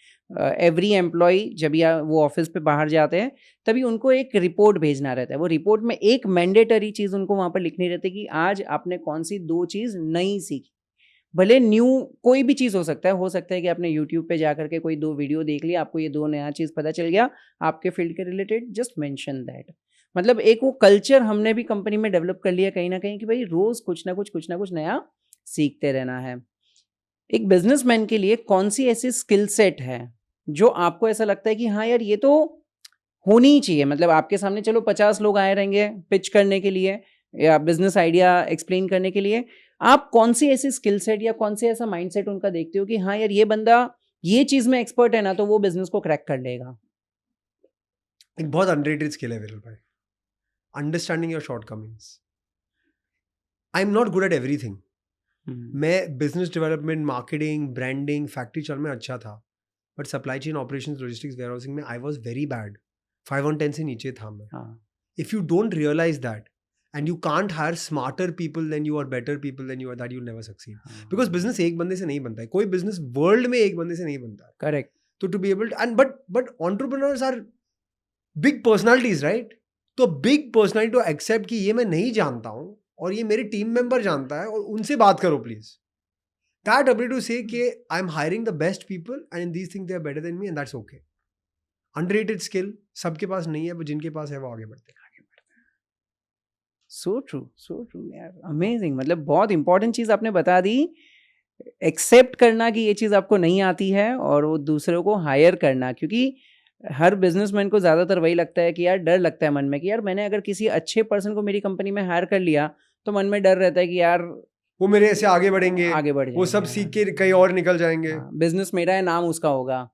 एवरी एम्प्लॉय जब वो ऑफिस पे बाहर जाते हैं, तभी उनको एक रिपोर्ट भेजना रहता है। वो रिपोर्ट में एक मैंडेटरी चीज़ उनको वहाँ पर लिखनी रहती है कि आज आपने कौन सी 2 चीज़ नई सीखी। भले न्यू कोई भी चीज़ हो सकता है कि आपने यूट्यूब पे जाकर के कोई 2 वीडियो देख लिया, आपको ये 2 नया चीज़ पता चल गया आपके फील्ड के रिलेटेड, जस्ट मेंशन दैट। मतलब एक वो कल्चर हमने भी कंपनी में डेवलप कर लिया कहीं ना कहीं कि भाई रोज़ कुछ ना कुछ नया सीखते रहना है। एक बिजनेसमैन के लिए कौन सी ऐसी स्किल सेट है जो आपको ऐसा लगता है कि हाँ यार, ये तो होनी ही चाहिए। मतलब आपके सामने चलो 50 लोग आए रहेंगे पिच करने के लिए या बिजनेस आइडिया एक्सप्लेन करने के लिए, आप कौन सी ऐसी स्किल सेट या कौन सी ऐसा माइंडसेट उनका देखते हो कि हाँ यार, ये बंदा ये चीज़ में एक्सपर्ट है ना, तो वो बिजनेस को क्रैक कर लेगा? एक बहुत अंडररेटेड स्किल है विरल भाई, understanding your shortcomings. I am not good at everything. मैं business development, marketing, branding, factory चल में अच्छा था, but supply chain operations logistics warehousing में I was very bad. 5 on 10 से नीचे था मैं. हाँ. If you don't realize that and you can't hire smarter people than you or better people than you are, that you'll never succeed. Because business एक बंदे से नहीं बनता है. कोई business world में एक बंदे से नहीं बनता है. Correct. तो to be able to, and but entrepreneurs are big personalities, right? तो big personality to accept कि ये मैं नहीं जानता हूँ और ये मेरे टीम मेंबर जानता है और उनसे बात करो please. That ability to say कि I'm hiring the best people and in these things they are better than me and that's okay. Underrated skill सबके पास नहीं है, पर जिनके पास है वो आगे बढ़ते हैं. सो ट्रू यार, अमेजिंग. मतलब बहुत इंपॉर्टेंट चीज़ आपने बता दी, एक्सेप्ट करना कि ये चीज़ आपको नहीं आती है और वो दूसरों को हायर करना. क्योंकि हर बिजनेसमैन को ज़्यादातर वही लगता है कि यार डर लगता है मन में कि यार मैंने अगर किसी अच्छे पर्सन को मेरी कंपनी में हायर कर लिया तो मन में डर रहता है कि यार वो मेरे ऐसे आगे बढ़ेंगे, आगे बढ़ जाएंगे, वो सब सीख के कहीं और निकल जाएंगे. बिजनेस मेरा है, नाम उसका होगा.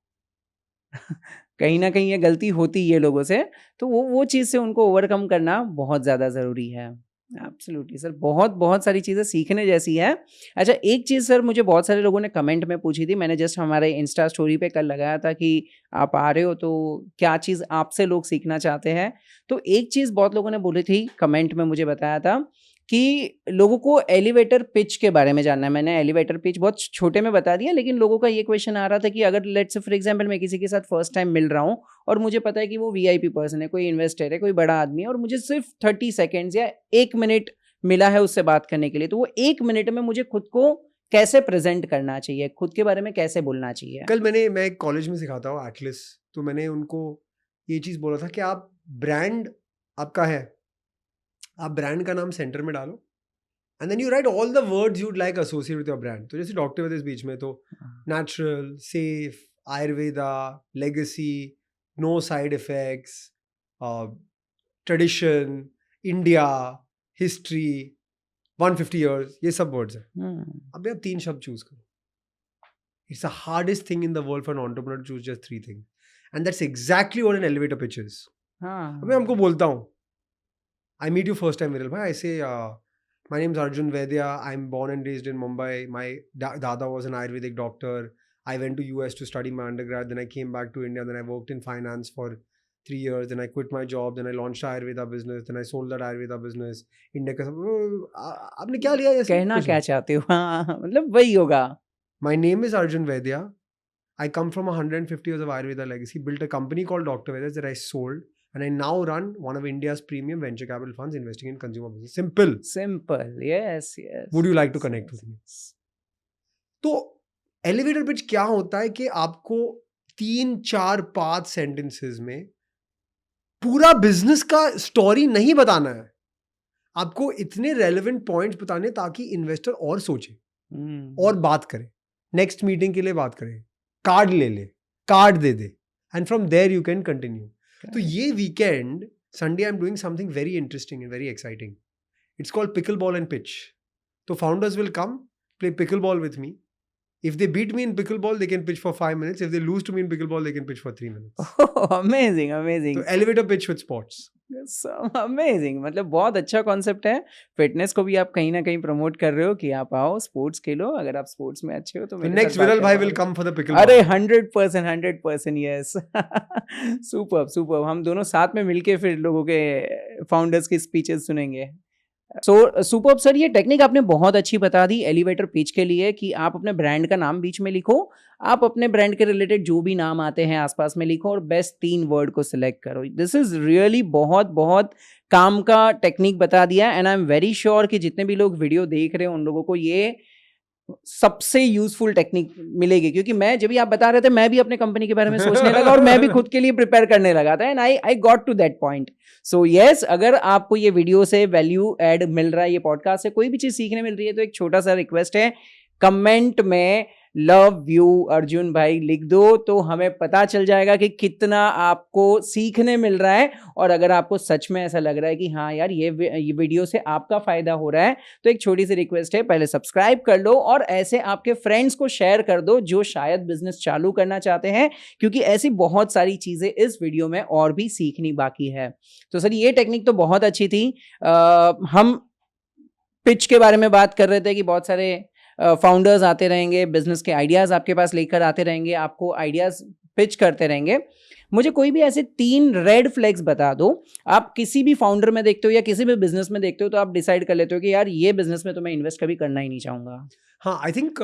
कहीं ना कहीं ये गलती होती है लोगों से. तो वो चीज़ से उनको ओवरकम करना बहुत ज़्यादा ज़रूरी है. एब्सोल्युटली सर, बहुत सारी चीज़ें सीखने जैसी है. अच्छा, एक चीज़ सर मुझे बहुत सारे लोगों ने कमेंट में पूछी थी, मैंने जस्ट हमारे इंस्टा स्टोरी पे कल लगाया था कि आप आ रहे हो तो क्या चीज़ आपसे लोग सीखना चाहते हैं. तो एक चीज़ बहुत लोगों ने बोली थी, कमेंट में मुझे बताया था कि लोगों को एलिवेटर पिच के बारे में जानना है. मैंने एलिवेटर पिच बहुत छोटे में बता दिया, लेकिन लोगों का ये क्वेश्चन आ रहा था कि अगर लेट्स से फॉर एग्जांपल मैं किसी के साथ फर्स्ट टाइम मिल रहा हूँ और मुझे पता है कि वो वीआईपी पर्सन है, कोई इन्वेस्टर है, कोई बड़ा आदमी है और मुझे सिर्फ 30 सेकेंड्स या 1 मिनट मिला है उससे बात करने के लिए, तो वो 1 मिनट में मुझे खुद को कैसे प्रेजेंट करना चाहिए, खुद के बारे में कैसे बोलना चाहिए. कल मैं एक कॉलेज में सिखाता हूँ एटलिस, तो मैंने उनको ये चीज़ बोला था कि आप ब्रांड आपका है, आप ब्रांड का नाम सेंटर में डालो and then you write all the words you'd like associate with your brand. तो जैसे डॉक्टर विद इस बीच में तो natural, safe, Ayurveda, legacy, no side effects, tradition, India, history, 150 years, ये सब वर्ड्स हैं. अभी आप 3 शब्द चूज करो. It's the hardest thing in the world for an entrepreneur to choose just 3 things and that's exactly what an elevator pitch is. मैं हमको बोलता हूँ, I meet you first time, Viral bhai. I say, my name is Arjun Vaidya. I'm born and raised in Mumbai. My dada was an Ayurvedic doctor. I went to US to study my undergrad. Then I came back to India. Then I worked in finance for 3 years. Then I quit my job. Then I launched Ayurveda business. Then I sold that Ayurveda business. India का सब आपने क्या लिया ये? कहना क्या चाहते हो? हाँ, मतलब वही होगा. My name is Arjun Vaidya. I come from 150 years of Ayurveda legacy. Built a company called Dr. Vedas that I sold. And I now run one of India's premium venture capital funds investing in consumer business. Simple. Yes. Would you like to connect with me? तो elevator pitch क्या होता है कि आपको 3, 4, 5 sentences में पूरा business का story नहीं बताना है. आपको इतने रेलेवेंट पॉइंट्स बताने ताकि इन्वेस्टर और सोचे और बात करे, नेक्स्ट मीटिंग के लिए बात करे, कार्ड ले, कार्ड दे दे, and from there you can continue. तो ये weekend Sunday I am doing something very interesting and very exciting. It's called pickle ball and pitch. तो founders will come play pickle ball with me. If they beat me in pickleball, they can pitch for 5 minutes. If they lose to me in pickleball, they can pitch for 3 minutes. Oh, amazing. तो elevator pitch with sports. Amazing. मतलब बहुत अच्छा concept है. Fitness को भी आप कहीं ना कहीं प्रमोट कर रहे हो कि आप आओ स्पोर्ट्स खेलो. अगर आप स्पोर्ट्स में अच्छे हो तो नेक्स्ट विरल भाई will come for the pickleball. अरे 100% yes. सुपर. हम दोनों साथ में मिलके फिर लोगों के फाउंडर्स की स्पीचेस सुनेंगे. सुपर्ब सर, ये टेक्निक आपने बहुत अच्छी बता दी एलिवेटर पिच के लिए कि आप अपने ब्रांड का नाम बीच में लिखो, आप अपने ब्रांड के रिलेटेड जो भी नाम आते हैं आसपास में लिखो और बेस्ट 3 वर्ड को सिलेक्ट करो. दिस इज रियली बहुत काम का टेक्निक बता दिया and I am very sure कि जितने भी लोग वीडियो देख रहे हैं उन लोगों को ये सबसे यूजफुल टेक्निक मिलेगी. क्योंकि मैं जब भी आप बता रहे थे मैं भी अपने कंपनी के बारे में सोचने लगा और मैं भी खुद के लिए प्रिपेयर करने लगा था and I got to that point. So yes, अगर आपको ये वीडियो से वैल्यू ऐड मिल रहा है, ये पॉडकास्ट से कोई भी चीज सीखने मिल रही है, तो एक छोटा सा रिक्वेस्ट है, कमेंट में लव यू अर्जुन भाई लिख दो तो हमें पता चल जाएगा कि कितना आपको सीखने मिल रहा है. और अगर आपको सच में ऐसा लग रहा है कि हाँ यार ये वीडियो से आपका फायदा हो रहा है, तो एक छोटी सी रिक्वेस्ट है, पहले सब्सक्राइब कर लो और ऐसे आपके फ्रेंड्स को शेयर कर दो जो शायद बिजनेस चालू करना चाहते हैं, क्योंकि ऐसी बहुत सारी चीजें इस वीडियो में और भी सीखनी बाकी है. तो सर ये टेक्निक तो बहुत अच्छी थी. हम पिच के बारे में बात कर रहे थे कि बहुत सारे फाउंडर्स आते रहेंगे, बिजनेस के आइडियाज़ आपके पास लेकर आते रहेंगे, आपको आइडियाज़ पिच करते रहेंगे। मुझे कोई भी ऐसे 3 रेड फ्लैग्स बता दो, आप किसी भी फाउंडर में देखते हो या किसी भी बिजनेस में देखते हो तो आप डिसाइड कर लेते हो कि यार ये बिजनेस में तो मैं इन्वेस्ट कभी करना ही नहीं चाहूँगा। हाँ, I think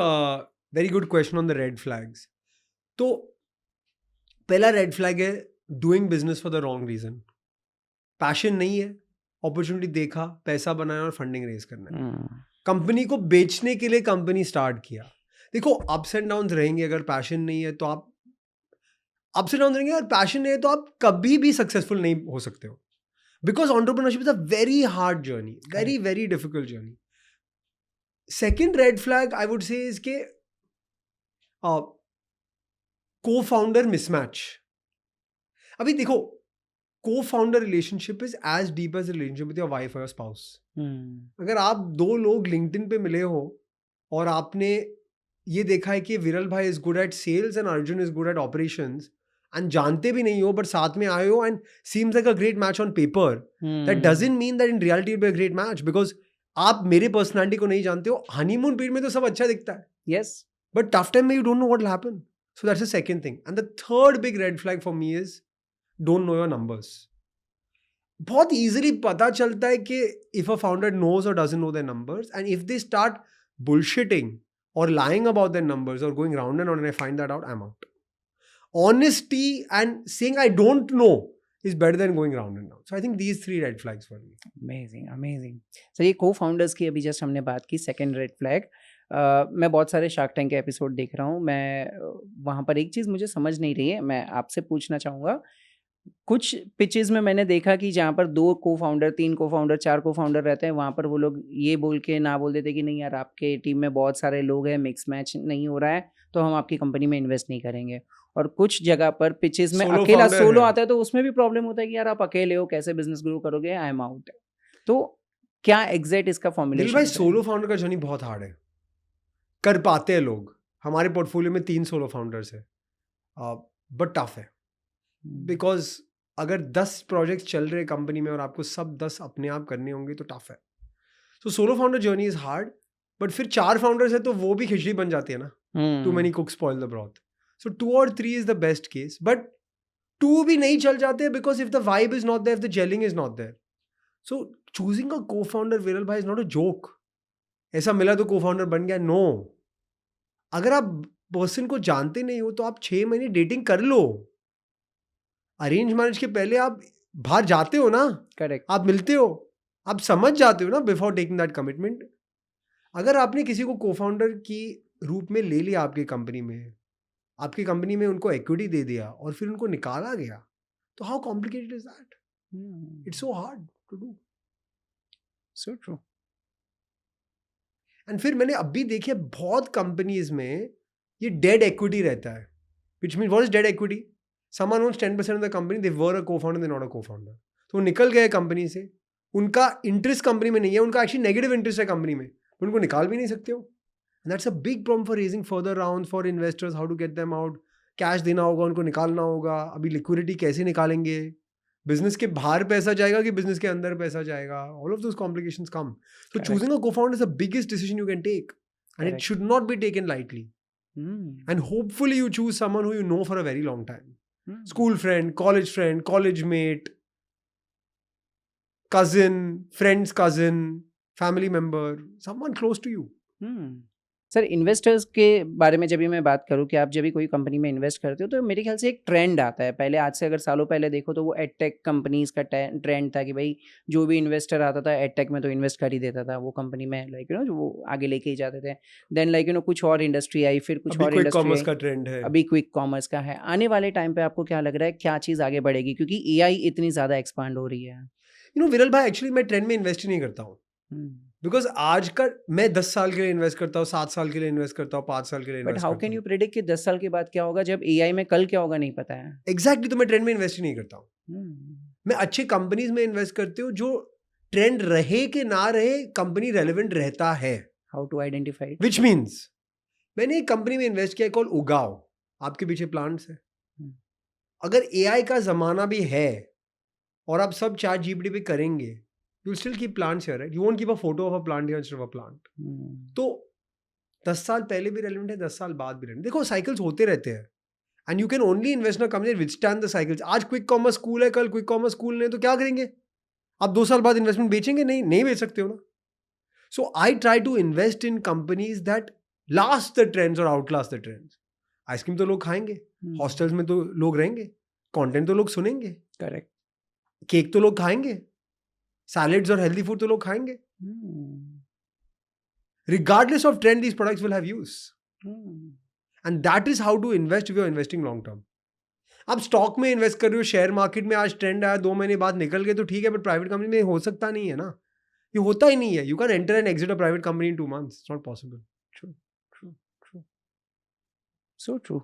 very good question on the red flags. तो पहला रेड फ्लैग है doing business for the wrong reason. Passion नहीं है, अपॉर्चुनिटी देखा, पैसा बनाया और फंडिंग रेज करना है। कंपनी को बेचने के लिए कंपनी स्टार्ट किया। देखो, अप्स एंड डाउन्स रहेंगे। अगर पैशन नहीं है तो आप अप्स एंड डाउन्स रहेंगे, अगर पैशन नहीं है तो आप कभी भी सक्सेसफुल नहीं हो सकते हो, because entrepreneurship is a very hard journey, very very difficult journey. Second red flag I would say is के को फाउंडर मिसमैच। अभी देखो, co-founder relationship is as deep as relationship with your wife और spouse. अगर आप दो लोग LinkedIn पे मिले हो और आपने ये देखा है कि Viral bhai is good at sales and Arjun is good at operations, and जानते भी नहीं हो बट साथ में आए हो and seems like a great match on paper, that doesn't mean that in reality will be a great match, because आप मेरे पर्सनालिटी को नहीं जानते हो। हनीमून पीरियड में तो सब अच्छा दिखता है, यस, बट टफ टाइम में you don't know what will happen. So that's the second thing. And the third big red flag for me is don't know your numbers. बहुत इजीली पता चलता है कि इफ अ फाउंडर नोज और doesn't know their numbers, and if they start bullshitting और lying about their numbers or going round and round and I find that out, I'm out. Honesty and saying I don't know is better than going round and round. So I think these 3 red flags for me. Amazing amazing. Sir, ये को founders की अभी just हमने बात की। Second red flag, मैं बहुत सारे शार्क टैंक के एपिसोड देख रहा हूँ। मैं वहाँ पर एक चीज़ मुझे समझ नहीं रही है, मैं आपसे पूछना चाहूँगा। कुछ पिचेस में मैंने देखा कि जहाँ पर 2 को फाउंडर, 3 को फाउंडर, 4 को फाउंडर रहते हैं, वहाँ पर वो लोग ये बोल के ना बोल देते कि नहीं यार, आपके टीम में बहुत सारे लोग हैं, मिक्स मैच नहीं हो रहा है, तो हम आपकी कंपनी में इन्वेस्ट नहीं करेंगे। और कुछ जगह पर पिचेस में Solo अकेला founder सोलो है। आता है, तो उसमें भी प्रॉब्लम होता है कि यार आप अकेले हो, कैसे बिजनेस ग्रो करोगे, आई एम आउट। तो क्या एग्जैक्ट इसका दिल फॉर्मुलेशन भाई, है? सोलो फाउंडर का जर्नी बहुत हार्ड है। कर पाते हैं लोग। हमारे पोर्टफोलियो में 3 सोलो फाउंडर्स है, बट टफ है, बिकॉज अगर 10 प्रोजेक्ट्स चल रहे कंपनी में और आपको सब 10 अपने आप करने होंगे तो टफ है। सो solo founder journey is hard, but फिर 4 फाउंडर्स है तो वो भी खिचड़ी बन जाती है ना। Too many cooks spoil the broth. So 2 or 3 is the best case. But 2 भी नहीं चल जाते because if the vibe is not there, if the gelling is not there. So choosing a co-founder, Viral bhai, is not a joke. ऐसा मिला तो co-founder बन गया, no. अगर आप पर्सन को जानते नहीं हो तो आप 6 महीने डेटिंग कर लो। अरेंज मैरिज के पहले आप बाहर जाते हो ना, करेक्ट। आप मिलते हो, आप समझ जाते हो ना बिफोर टेकिंग दैट कमिटमेंट। अगर आपने किसी को co-founder की रूप में ले लिया आपकी कंपनी में उनको इक्विटी दे दिया और फिर उनको निकाला गया, तो how complicated is that? It's so hard to do. So true. And फिर मैंने अभी देखिए बहुत कंपनीज में ये डेड इक्विटी रहता है, which mean what is dead equity? Someone owns 10% of the company, they were a co-founder, they not a co-founder. तो वो निकल गए कंपनी से, उनका इंटरेस्ट कंपनी में नहीं है, उनका एक्चुअली नेगेटिव इंटरेस्ट है कंपनी में, उनको निकाल भी नहीं सकते हो। And that's a big problem for raising further rounds for investors, how to get them out. Cash देना होगा, उनको निकालना होगा। अभी लिक्विडिटी कैसे निकालेंगे? बिजनेस के बाहर पैसा जाएगा कि बिजनेस के अंदर पैसा जाएगा? All of those complications come. So Correct. choosing a co-founder is the biggest decision you can take, and Correct. it should not be taken lightly. And hopefully you choose someone who you know for a very long time. School friend, college mate, cousin, friend's cousin, family member, someone close to you. Sir, investors के बारे में जब भी मैं बात करूं कि आप जब भी कोई कंपनी में इन्वेस्ट करते हो तो मेरे ख्याल से एक ट्रेंड आता है। पहले, आज से अगर सालों पहले देखो तो वो एडटेक कंपनीज का ट्रेंड था कि भाई जो भी इन्वेस्टर आता था एडटेक में तो इन्वेस्ट कर ही देता था वो कंपनी में, लाइक जो वो आगे लेके ही जाते थे। देन कुछ और इंडस्ट्री आई, फिर कुछ और इंडस्ट्री आई, का ट्रेंड है, अभी क्विक कॉमर्स का है। आने वाले टाइम पे आपको क्या लग रहा है, क्या चीज़ आगे बढ़ेगी, क्योंकि एआई इतनी ज़्यादा एक्सपांड हो रही है? विरल भाई, एक्चुअली मैं ट्रेंड में इन्वेस्ट ही नहीं करता हूँ, बिकॉज आज का मैं 10 साल के लिए इन्वेस्ट करता हूँ, 7 साल के लिए इन्वेस्ट करता हूँ, 5 साल के लिए बट इन्वेस्ट हाउ करता कैन हूँ। यू प्रेडिक्ट कि 10 साल के बाद क्या होगा, जब एआई में कल क्या होगा नहीं पता है। एग्जैक्टली, तो मैं ट्रेंड में इन्वेस्ट ही नहीं करता हूँ। मैं अच्छे कंपनीज में इन्वेस्ट करती हूँ जो ट्रेंड रहे कि ना रहे, कंपनी रेलेवेंट रहता है। How to identify? Which means मैंने एक कंपनी में इन्वेस्ट किया कॉल उगाओ, आपके पीछे प्लांट्स है। अगर एआई का जमाना भी है और आप सब चैट जीपीटी पे करेंगे, you'll still keep plants here, right? You won't keep a photo of a plant here instead of a plant. तो 10 साल पहले भी रेलिवेंट है, 10 साल बाद भी रेलिवेंट। देखो साइकिल्स होते रहते हैं and you can only invest in a company withstand the cycles. आज क्विक कॉमर्स कूल है, कल क्विक कॉमर्स कूल नहीं, तो क्या करेंगे आप? 2 साल बाद इन्वेस्टमेंट बेचेंगे? नहीं बेच सकते हो ना। So I try to invest in companies that last the trends और आउटलास्ट द ट्रेंड्स। आइसक्रीम तो लोग खाएंगे, हॉस्टल्स में तो लोग रहेंगे, कंटेंट तो लोग सुनेंगे, करेक्ट। केक तो लोग खाएंगे, सैलेड्स और हेल्दी फूड तो लोग खाएंगे। Regardless of trend, these products will have use. And that is how to invest if you're investing long term. आप स्टॉक में इन्वेस्ट कर रहे हो, शेयर मार्केट में आज ट्रेंड आया, 2 महीने बाद निकल गए तो ठीक है, बट प्राइवेट कंपनी में हो सकता नहीं है ना, ये होता ही नहीं है। You can enter and exit a private company in 2 months, it's not possible. True, so true.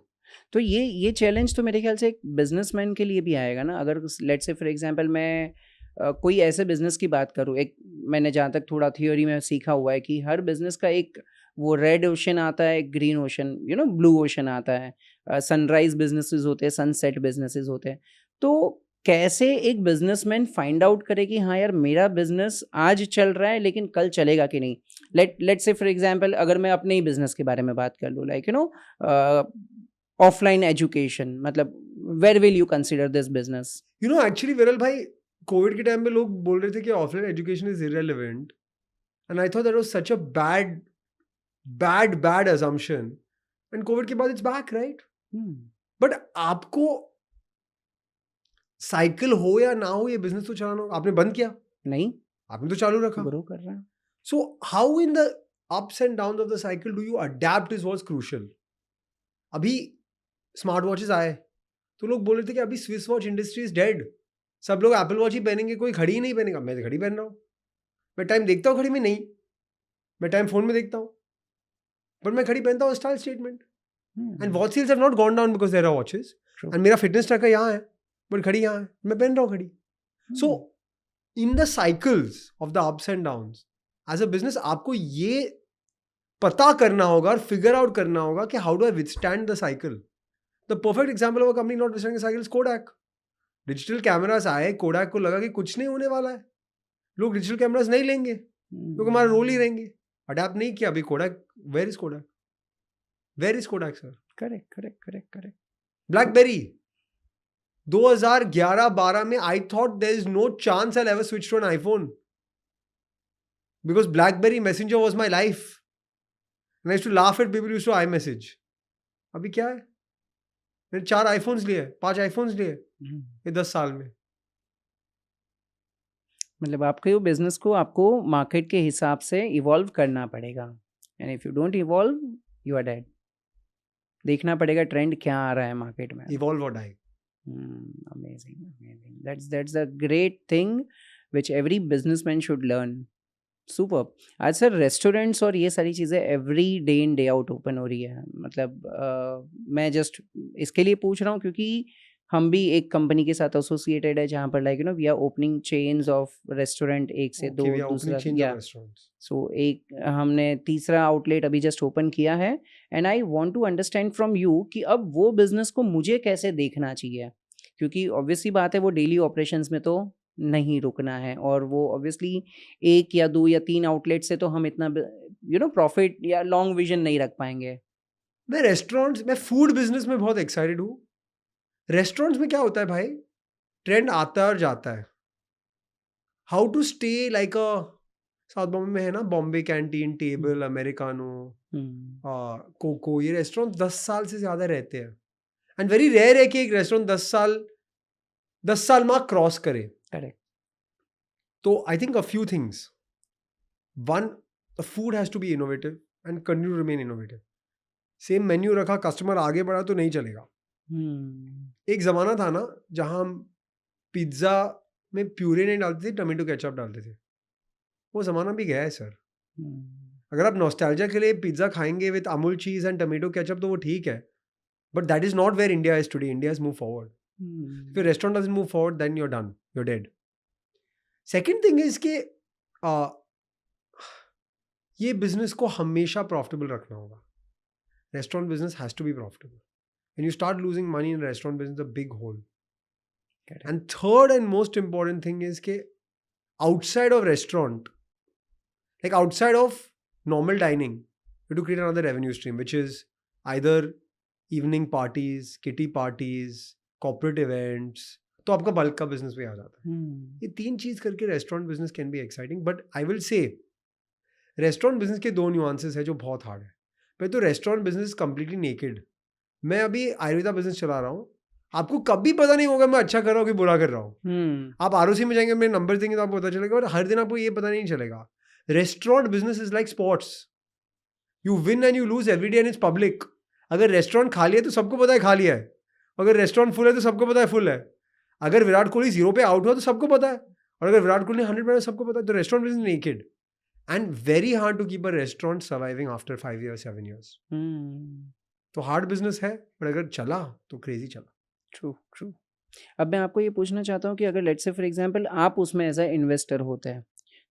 तो ये चैलेंज तो मेरे ख्याल से एक बिजनेसमैन के लिए भी आएगा ना। अगर लेट्स से फॉर एग्जांपल मैं कोई ऐसे बिजनेस की बात करूँ, एक मैंने जहाँ तक थोड़ा थियोरी में सीखा हुआ है कि हर बिजनेस का एक वो रेड ओशन आता है, ग्रीन ओशन, ब्लू ओशन आता है। सनराइज बिजनेसेस होते हैं, सनसेट बिजनेसेस होते हैं। तो कैसे एक बिजनेसमैन फाइंड आउट करे कि हाँ यार मेरा बिजनेस आज चल रहा है लेकिन कल चलेगा कि नहीं। लेट्स से फॉर एग्जांपल अगर मैं अपने ही बिजनेस के बारे में बात कर लूँ, लाइक ऑफलाइन एजुकेशन, मतलब where will you consider this business? Actually Viral bhai, Covid के टाइम में लोग बोल रहे थे कि offline education is irrelevant and I thought that was such a bad assumption and Covid के बाद इट्स बैक, राइट? बट आपको साइकिल हो या ना हो, ये बिजनेस तो चलाना होगा। आपने बंद किया नहीं, आपने तो चालू रखा, ग्रो कर रहा है। So how in the ups and downs of the cycle do you adapt is what's crucial. अभी स्मार्ट वॉचेस आए तो लोग बोल रहे थे कि अभी Swiss watch industry is dead, सब लोग एप्पल वॉच ही पहनेंगे, कोई घड़ी ही नहीं पहनेगा। मैं घड़ी पहन रहा हूँ, मैं टाइम देखता हूँ घड़ी में नहीं, मैं टाइम फोन में देखता हूँ, बट मैं घड़ी पहनता हूँ style statement. And watch sales have not gone down because there are watches, and मेरा फिटनेस ट्रैकर यहाँ है बट घड़ी यहाँ है, मैं पहन रहा हूँ घड़ी। So in the cycles of the ups and downs as a business आपको ये पता करना होगा और फिगर आउट करना होगा कि how do I withstand the cycle. The perfect example of a company not withstanding cycle is Kodak. Digital cameras आए, कोडैक को लगा कि कुछ नहीं होने वाला है, लोग डिजिटल कैमरास नहीं लेंगे, लोग हमारा रोल ही रहेंगे, अडैप्ट नहीं किया। अभी Kodak, where is Kodak, where is Kodak sir? Correct. BlackBerry 2011-12 में I thought there is no chance I ever switch to an iPhone because BlackBerry Messenger was my life and I used to laugh at people used to iMessage. अभी क्या है, मैंने 4 iPhones लिए, 5 iPhones लिए ये 10 साल में। मतलब आपके बिजनेस को आपको मार्केट के हिसाब से इवॉल्व करना पड़ेगा, and if you don't evolve you are dead. देखना पड़ेगा ट्रेंड क्या आ रहा है मार्केट में। इवॉल्व और die. Amazing, that's a great thing which every businessman should learn. Super. आज सर रेस्टोरेंट्स और ये सारी चीज़ें every day in day out open हो रही है, मतलब मैं जस्ट इसके लिए पूछ रहा हूँ क्योंकि हम भी एक कंपनी के साथ एसोसिएटेड है जहाँ पर like we are opening chains of restaurant, एक से दो, दूसरा सो एक हमने तीसरा आउटलेट अभी जस्ट ओपन किया है। And I want to understand from you कि अब वो बिजनेस को मुझे कैसे देखना चाहिए, क्योंकि ऑब्वियसली बात है वो डेली ऑपरेशंस में तो नहीं रुकना है, और वो ऑब्वियसली 1 या 2 या 3 आउटलेट से तो हम इतना प्रॉफिट या लॉन्ग विजन नहीं रख पाएंगे। मैं फूड बिजनेस में बहुत एक्साइटेड हूँ। रेस्टोरेंट्स में क्या होता है भाई, ट्रेंड आता है और जाता है। How to stay like a, south Bombay में है ना Bombay Canteen, Table, Americano, Koko, ये रेस्टोरेंट 10 साल से ज्यादा रहते हैं एंड वेरी रेयर है कि एक रेस्टोरेंट 10 साल मार्क क्रॉस करे। करेक्ट। तो I think a few things, one, the food has to be innovative and continue to remain innovative. Same menu रखा, कस्टमर आगे बढ़ा तो नहीं चलेगा। एक जमाना था ना जहां हम पिज्जा में प्यूरी नहीं डालते थे, टमेटो केचप डालते थे, वो जमाना भी गया है सर। अगर आप नॉस्टैल्जिया के लिए पिज्जा खाएंगे विद अमूल चीज एंड टमेटो केचप तो वो ठीक है, but that is not where India is today. India is move forward. If your restaurant doesn't move forward then you are done, you are dead. Second thing is कि ये business को हमेशा profitable रखना होगा। Restaurant business has to be profitable. When you start losing money in restaurant business, it's a big hole. Correct. And third and most important thing is कि outside of restaurant, like outside of normal dining, but to create another revenue stream, which is either evening parties, kitty parties, corporate events. तो आपका bulk का business में आ जाता है. ये 3 चीज करके restaurant business can be exciting, but I will say restaurant business के 2 न्यूआंसेस है जो बहुत हार्ड है. पहले तो रेस्टोरेंट बिजनेस कंप्लीटली नेकेड. मैं अभी आयुर्वेदा बिजनेस चला रहा हूँ, आपको कभी पता नहीं होगा मैं अच्छा कर रहा हूँ कि बुरा कर रहा हूँ. आप आरओसी में जाएंगे, मेरे नंबर देंगे तो आपको पता चलेगा, और हर दिन आपको ये पता नहीं चलेगा. Restaurant business is like sports, you win and you lose every day and it's public. अगर रेस्टोरेंट खाली है तो सबको पता है खाली है, अगर रेस्टोरेंट फुल है तो सबको पता है फुल है. अगर विराट कोहली 0 पे आउट हुआ तो सबको पता है, और अगर विराट कोहली 100 पे सबको पता है. तो restaurant business naked and very hard to keep a restaurant surviving after 5 years 7 years. तो हार्ड बिजनेस है, पर अगर चला तो क्रेजी चला. ट्रू. अब मैं आपको ये पूछना चाहता हूँ कि अगर लेट्स से फॉर एग्जांपल आप उसमें एज अ इन्वेस्टर होते हैं,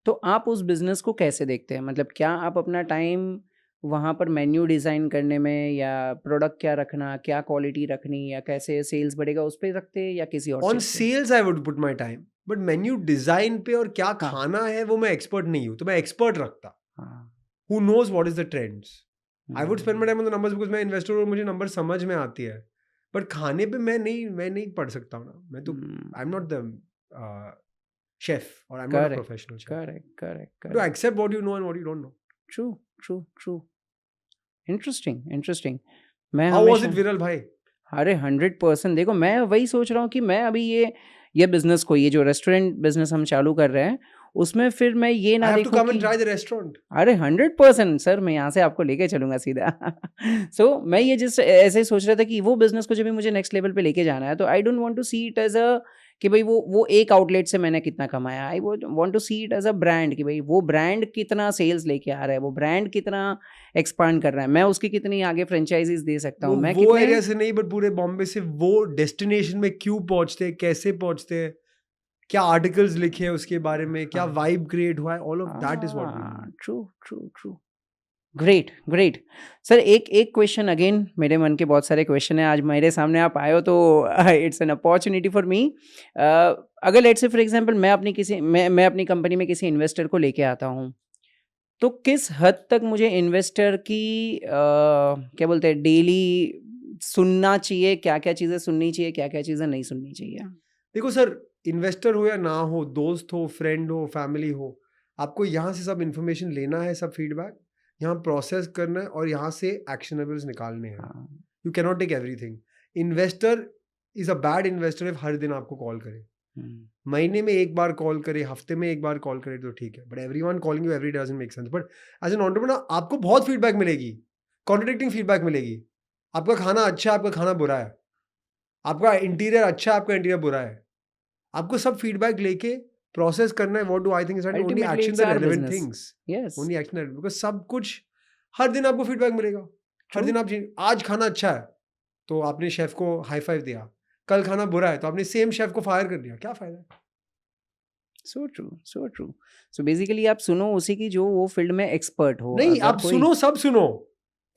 तो आप उस बिजनेस को कैसे देखते हैं? मतलब क्या आप अपना टाइम वहाँ पर मेन्यू डिज़ाइन करने में, या प्रोडक्ट क्या रखना, क्या क्वालिटी रखनी, या कैसे सेल्स बढ़ेगा उस पे रखते हैं, या किसी और ऑन चीज़ पे? Sales I would put my time, but menu design पे और क्या हाँ. खाना है वो मैं एक्सपर्ट नहीं हूँ, तो मैं एक्सपर्ट रखता हाँ. Who knows what is the trends. I would spend my hmm. Time on the numbers because मैं इन्वेस्टर और मुझे नंबर समझ में आती है. बट खाने पे मैं नहीं पढ़ सकता हूँ ना. मैं तो I am not the chef, और I am not a correct professional chef. Correct correct to correct. Except what you know and what you don't know. True. Interesting. मैं हाउ वाज इट हमेशा विरल भाई? अरे 100%. देखो मैं वही सोच रहा हूँ कि मैं अभी ये बिजनेस को, ये जो रेस्टोरेंट बिजनेस हम चालू कर रहे हैं, उसमें फिर मैं ये आई ना हैव टू देखूँ कम एंड कि ट्राई द रेस्टोरेंट. अरे 100% सर, मैं यहाँ से आपको लेके चलूंगा सीधा. सो मैं ये जिस ऐसे ही सोच रहा था कि वो बिजनेस को जब भी मुझे नेक्स्ट लेवल पे लेके जाना है, तो I don't want to see it as a कि भाई वो एक आउटलेट से मैंने कितना कमाया. I want to see it as a brand, कि भाई वो ब्रांड कितना सेल्स लेके आ रहा है, वो ब्रांड कितना एक्सपांड कर रहा है, मैं उसकी कितनी आगे फ्रेंचाइजीज दे सकता हूँ, मैं वो कितने. एरिया से नहीं, बट पूरे बॉम्बे से वो डेस्टिनेशन में क्यों पहुंचते हैं, कैसे पहुंचते हैं, क्या आर्टिकल्स लिखे हैं उसके बारे में, क्या हाँ. वाइब क्रिएट हुआ है, all of that is what we need. True. Great. Sir एक क्वेश्चन अगेन, मेरे मन के बहुत सारे क्वेश्चन है, आज मेरे सामने आप आए हो तो it's an opportunity for me. अगर लेट्स से फॉर एग्जांपल मैं अपनी कंपनी में किसी इन्वेस्टर को लेके आता हूँ, तो किस हद तक मुझे इन्वेस्टर की क्या बोलते हैं, डेली सुनना चाहिए, क्या क्या चीज़ें सुननी चाहिए, क्या क्या चीज़ें नहीं सुननी चाहिए? देखो सर, इन्वेस्टर हो या ना हो, दोस्त हो, फ्रेंड हो, फैमिली हो, आपको यहाँ से सब इन्फॉर्मेशन लेना है, सब फीडबैक यहाँ प्रोसेस करना है, और यहाँ से एक्शनेबल्स निकालने हैं. हाँ. You can not take everything. Investor is a bad investor if हर दिन आपको कॉल करे. महीने में एक बार कॉल करे, हफ्ते में एक बार कॉल करे तो ठीक है, but everyone calling you every day doesn't make sense. But as an entrepreneur आपको बहुत फीडबैक मिलेगी, कॉन्ट्रडिक्टिंग फीडबैक मिलेगी. आपका खाना अच्छा है, आपका खाना बुरा है, आपका इंटीरियर अच्छा है, आपका इंटीरियर बुरा है. आपको सब फीडबैक लेके प्रोसेस करना है. What do I think is only Ultimately, action it's the our relevant business. Things. Yes. Only action, because सब कुछ हर दिन आपको फीडबैक मिलेगा. हर True. दिन आप आज खाना अच्छा है तो आपने शेफ को हाई फाइव दिया, कल खाना बुरा है तो आपने सेम शेफ को फायर कर दिया. क्या फायदा है? So true. सो बेसिकली आप सुनो उसी की जो वो फील्ड में एक्सपर्ट हो. नहीं, अगर आप कोई सुनो, सब सुनो,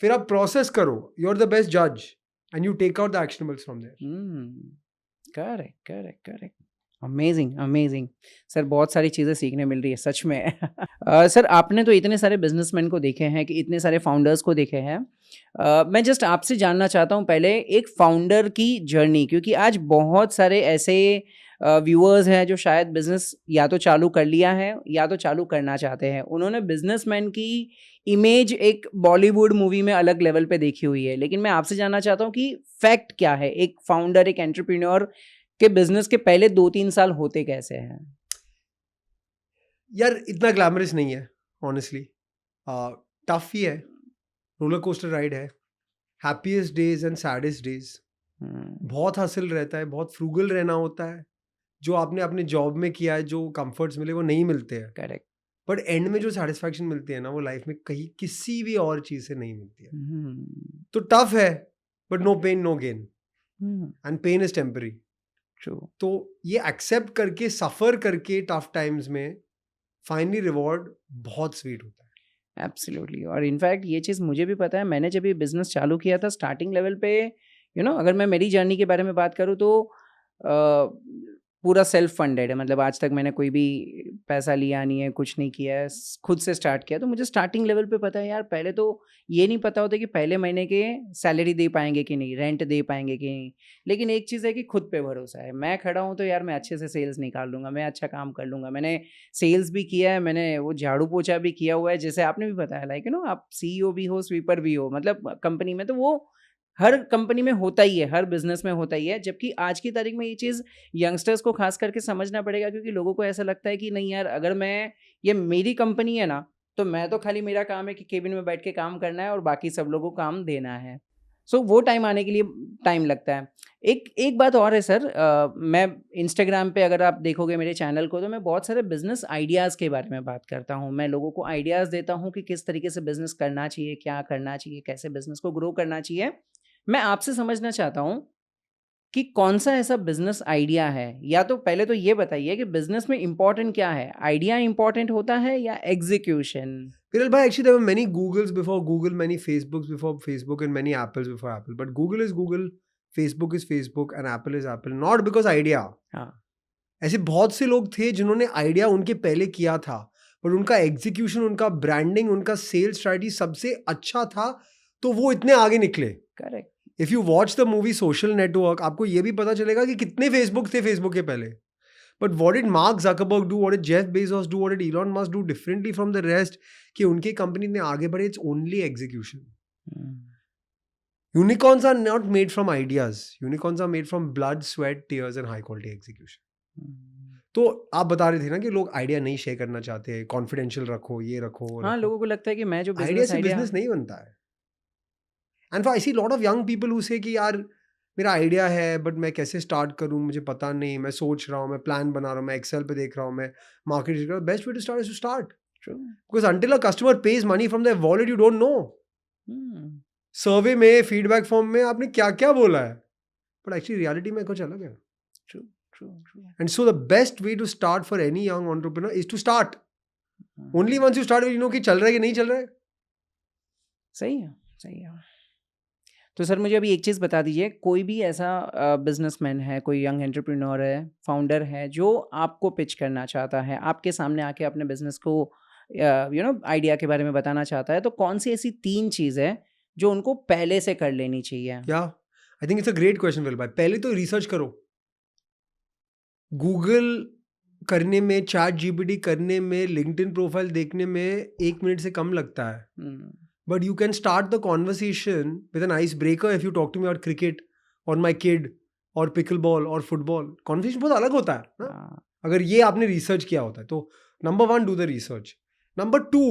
फिर आप प्रोसेस करो. यू आर द बेस्ट जज and you take out the actionables from there. Correct. Amazing. Sir बहुत सारी चीज़ें सीखने मिल रही है सच में. सर आपने तो इतने सारे बिजनेसमैन को देखे हैं, कि इतने सारे फाउंडर्स को देखे हैं. मैं जस्ट आपसे जानना चाहता हूँ पहले एक फाउंडर की जर्नी, क्योंकि आज बहुत सारे ऐसे व्यूअर्स हैं जो शायद बिजनेस या तो चालू कर लिया है या तो चालू करना चाहते हैं. उन्होंने बिजनेसमैन की इमेज एक बॉलीवुड मूवी में अलग लेवल पे देखी हुई है, लेकिन मैं आपसे जानना चाहता हूँ कि फैक्ट क्या है, एक फाउंडर, एक एंटरप्रेन्योर के बिजनेस के पहले 2-3 साल होते कैसे हैं? यार इतना ग्लैमरस नहीं है ऑनेस्टली. टफ ही है, रोलर कोस्टर राइड है. Happiest days and saddest days. बहुत हासिल रहता है, बहुत फ्रूगल रहना होता है. जो आपने अपने जॉब में किया है, जो कंफर्ट्स मिले वो नहीं मिलते हैं, करेक्ट. बट एंड में जो सेटिस्फैक्शन मिलती है ना, वो लाइफ में कहीं किसी भी और चीज से नहीं मिलती है. तो टफ है, but no pain no gain, and pen is temporary. True. तो ये एक्सेप्ट करके, सफर करके टफ टाइम्स में फाइनली रिवॉर्ड बहुत स्वीट होता है. एब्सोल्युटली. और इनफैक्ट ये चीज़ मुझे भी पता है, मैंने जब ये बिजनेस चालू किया था स्टार्टिंग लेवल पे, अगर मैं मेरी जर्नी के बारे में बात करूँ तो पूरा सेल्फ फंडेड है, मतलब आज तक मैंने कोई भी पैसा लिया नहीं है, कुछ नहीं किया है, खुद से स्टार्ट किया। तो मुझे स्टार्टिंग लेवल पे पता है यार, पहले तो ये नहीं पता होता कि पहले महीने के सैलरी दे पाएंगे कि नहीं, रेंट दे पाएंगे कि नहीं। लेकिन एक चीज़ है कि खुद पे भरोसा है, मैं खड़ा हूँ तो यार मैं अच्छे से सेल्स निकाल लूँगा, मैं अच्छा काम कर लूँगा। मैंने सेल्स भी किया है, मैंने वो झाड़ू पोछा भी किया हुआ है, जैसे आपने भी बताया, लाइक आप CEO भी हो, स्वीपर भी हो, मतलब कंपनी में, तो वो हर कंपनी में होता ही है, हर बिजनेस में होता ही है। जबकि आज की तारीख में ये चीज़ यंगस्टर्स को खास करके समझना पड़ेगा, क्योंकि लोगों को ऐसा लगता है कि नहीं यार, अगर मैं, ये मेरी कंपनी है ना, तो मैं तो खाली, मेरा काम है कि केबिन में बैठ के काम करना है और बाकी सब लोगों को काम देना है। सो वो टाइम आने के लिए टाइम लगता है। एक बात और है सर, मैं इंस्टाग्राम पे अगर आप देखोगे मेरे चैनल को, तो मैं बहुत सारे बिजनेस आइडियाज़ के बारे में बात करता हूँ। मैं लोगों को आइडियाज़ देता हूँ कि किस तरीके से बिजनेस करना चाहिए, क्या करना चाहिए, कैसे बिजनेस को ग्रो करना चाहिए। मैं आपसे समझना चाहता हूँ कि कौन सा ऐसा बिजनेस आइडिया है, या तो पहले तो ये बताइए कि बिजनेस में इंपॉर्टेंट क्या है, आइडिया इंपॉर्टेंट होता है या execution? Viral bhai, actually there were many Googles before Google, many Facebooks before Facebook, and many Apples before Apple. But Google is Google, Facebook is Facebook, and Apple is Apple. Not because idea. हाँ, ऐसे बहुत से लोग थे जिन्होंने idea उनके पहले किया था, पर उनका एग्जीक्यूशन, उनका ब्रांडिंग, उनका सेल्स स्ट्रेटजी सबसे अच्छा था, तो वो इतने आगे निकले। Correct. If you watch the movie social network, आपको ये भी पता चलेगा कि कितने फेसबुक थे फेसबुक के पहले। But what did Mark Zuckerberg do, what did Jeff Bezos do, what did Elon Musk do differently from the rest, कि उनकी कंपनी ने आगे बढ़े, it's only execution. Unicorns are not made from ideas, unicorns are made from blood, sweat, tears and high quality execution. तो आप बता रहे थे ना कि लोग आइडिया नहीं शेयर करना चाहते, कॉन्फिडेंशियल रखो, ये रखो, हाँ, लोगों को लगता है कि मैं जो आइडिया बिजनेस से आइडिया, बिजनेस नहीं बनता है। And I see lot of young people who से कि यार मेरा आइडिया है, बट मैं कैसे स्टार्ट करूं, मुझे पता नहीं, मैं सोच रहा हूँ, मैं प्लान बना रहा हूँ, मैं एक्सेल पे देख रहा हूँ, मैं मार्केट देख रहा हूँ। Best way to start is to start, because until a customer pays money from their wallet you don't know. Survey में, फीडबैक फॉर्म में आपने क्या क्या बोला है, बट एक्चुअली रियलिटी में कुछ अलग है। And so the best way to start for any young entrepreneur is to start. Only once you start you know कि चल रहा है कि नहीं चल रहा है। सही है, सही है। तो सर मुझे अभी एक चीज़ बता दीजिए, कोई भी ऐसा बिजनेसमैन है, कोई यंग एंटरप्रेन्योर है, फाउंडर है, जो आपको पिच करना चाहता है, आपके सामने आके अपने बिजनेस को आइडिया के बारे में बताना चाहता है, तो कौन सी ऐसी 3 चीज़ है जो उनको पहले से कर लेनी चाहिए? या आई think it's a great question will भाई। पहले तो रिसर्च करो, गूगल करने में, चैट जीपीटी करने में, लिंक्डइन प्रोफाइल देखने में 1 मिनट से कम लगता है। But you can start the conversation with an ice breaker if you talk to me about cricket और माई किड और पिकल बॉल और फुटबॉल। कॉन्वर्सेशन बहुत अलग होता है ना, अगर ये आपने रिसर्च किया होता है तो। Number 1, do the research. Number 2,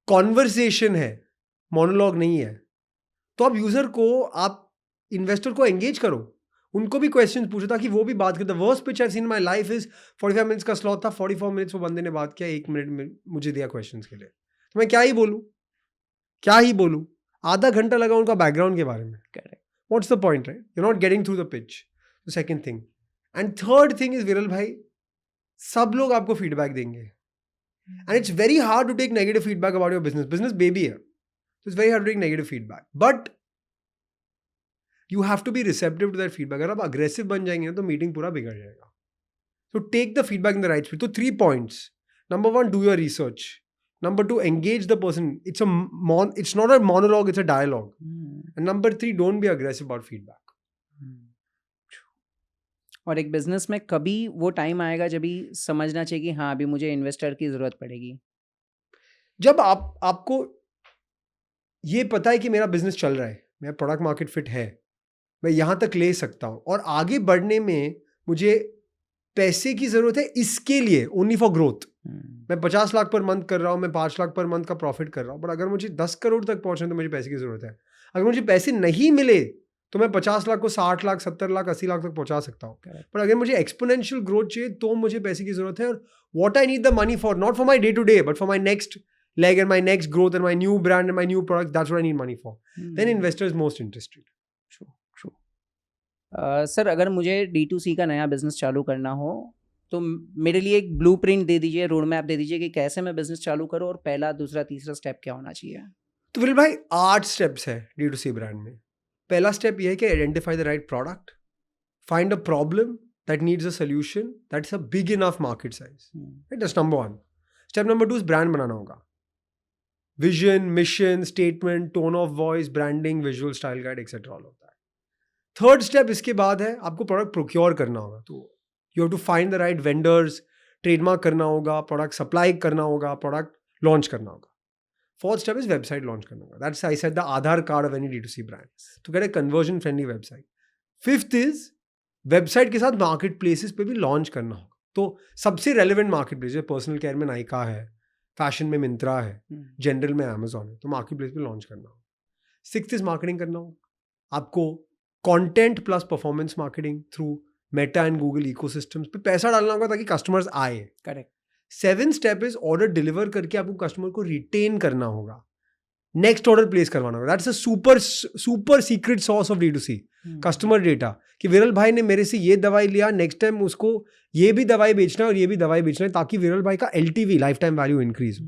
conversation है, मोनोलॉग नहीं है, तो आप यूजर को, आप इन्वेस्टर को एंगेज करो, उनको भी क्वेश्चंस पूछो ताकि वो भी बात करें। The worst pitch I seen my life is 45 minutes का स्लॉट था, 44 मिनट्स वो बंदे ने बात किया, 1 मिनट में मुझे दिया क्वेश्चंस के लिए, तो मैं क्या ही बोलूं, क्या ही बोलूं। आधा घंटा लगा उनका बैकग्राउंड के बारे में। Correct. What's the point, right? You not getting through the pitch. Second thing. And third thing is Viral bhai, सब लोग आपको फीडबैक देंगे, and it's very hard to take negative feedback about your business. Business baby है, so it's very hard to take negative feedback, but you have to be receptive to that feedback. अगर आप aggressive बन जाएंगे ना तो meeting पूरा बिगड़ जाएगा। So take the feedback in the right speed. So 3 points. Number 1, do your research. Number 2, engage the person. It's not a monologue, it's a dialogue. And number 3, don't be aggressive about feedback. और एक business में कभी वो time आएगा जब ही समझना चाहिए कि हाँ अभी मुझे इन्वेस्टर की ज़रूरत पड़ेगी। जब आपको ये पता है कि मेरा बिजनेस चल रहा है, मेरा प्रोडक्ट मार्केट फिट है, मैं यहाँ तक ले सकता हूँ, और आगे बढ़ने में मुझे पैसे की ज़रूरत है, इसके लिए ओनली फॉर ग्रोथ। मैं 50 लाख पर मंथ कर रहा हूँ, मैं 5 लाख पर मंथ का प्रॉफिट कर रहा हूँ, बट अगर मुझे 10 करोड़ तक पहुँचना तो मुझे पैसे की ज़रूरत है। अगर मुझे पैसे नहीं मिले तो मैं 50 लाख को 60 लाख, 70 लाख, 80 लाख तक पहुँचा सकता हूँ। पर अगर मुझे एक्सपोनेंशियल ग्रोथ चाहिए तो मुझे पैसे की ज़रूरत है। और what I need the money for, not for my day to day, but for my next leg and my next growth and my new brand and my new product, that's what I need money for. Then investor is most interested. True. Sir अगर मुझे D2C का नया business चालू करना हो तो मेरे लिए एक ब्लूप्रिंट दे दीजिए, रोड मैप दे दीजिए कि कैसे मैं बिजनेस चालू करूँ और पहला, दूसरा, तीसरा स्टेप क्या होना चाहिए? तो विल भाई 8 स्टेप्स है D2C ब्रांड में। पहला स्टेप ये है कि identify the right product, find a problem that needs a solution that's a big enough market size. Right? That's number one. Step number 2 is brand बनाना होगा. Vision, mission, statement, tone of voice, branding, visual style guide, etc. all of that. Third step इसके बाद है आपको product procure करना होगा. तो you have to find the right vendors, trademark करना होगा, product supply करना होगा, product launch करना होगा. Fourth step is website launch करना होगा. That's I said the Aadhaar card of any D2C brand to get a conversion friendly website. Fifth is website के साथ market places पे भी launch करना होगा. तो सबसे relevant market places personal care में नायका है, फैशन में मिंत्रा है, जनरल में अमेजॉन है, तो मार्केट प्लेस पे लॉन्च करना हो. 6th इज मार्केटिंग करना हो. आपको content plus performance marketing through Meta and Google ecosystems पे पैसा डालना होगा ताकि कस्टमर्स आए. Correct. 7th step is order deliver करके आपको कस्टमर को रिटेन करना होगा, नेक्स्ट ऑर्डर प्लेस करवाना होगा. That's a super secret swords of D2C, customer data, कि विरल भाई ने मेरे से ये दवाई लिया, नेक्स्ट टाइम उसको ये भी दवाई बेचना है और ये भी दवाई बेचना है, ताकि विरल भाई का LTV life time value increase हो.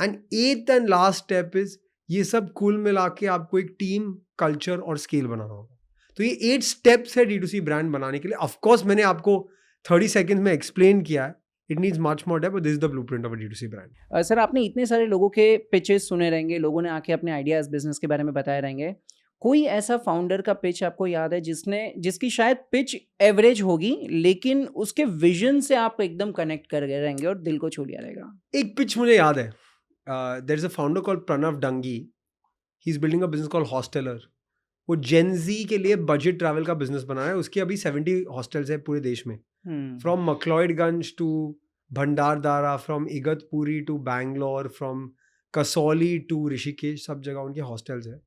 And 8th and last step is ये सब कुल मिला के आपको एक टीम, कल्चर और स्केल बनाना होगा. तो ये 8 स्टेप्स है D2C ब्रांड बनाने के लिए. ऑफकोर्स मैंने आपको 30 सेकेंड में एक्सप्लेन किया है. It needs much more depth, but this is the blueprint of a D2C brand. Sir आपने इतने सारे लोगों के पिचेस सुने रहेंगे, लोगों ने आके अपने आइडियाज बिजनेस के बारे में बताए रहेंगे. कोई ऐसा फाउंडर का पिच आपको याद है जिसकी शायद पिच एवरेज होगी लेकिन उसके विजन से आप एकदम कनेक्ट कर गए रहेंगे और दिल को छू लिया रहेगा? एक पिच मुझे याद है. There is a founder called Pranav Dangi. He's building a business called Hosteler. वो Gen Z के लिए बजट ट्रैवल का बिजनेस बना रहा है. उसके अभी 70 हॉस्टल्स है पूरे देश में. From McLeodganj to Bhandardara, from Igatpuri to Bangalore, from Kasauli to Rishikesh, सब जगह उनके हॉस्टल्स है.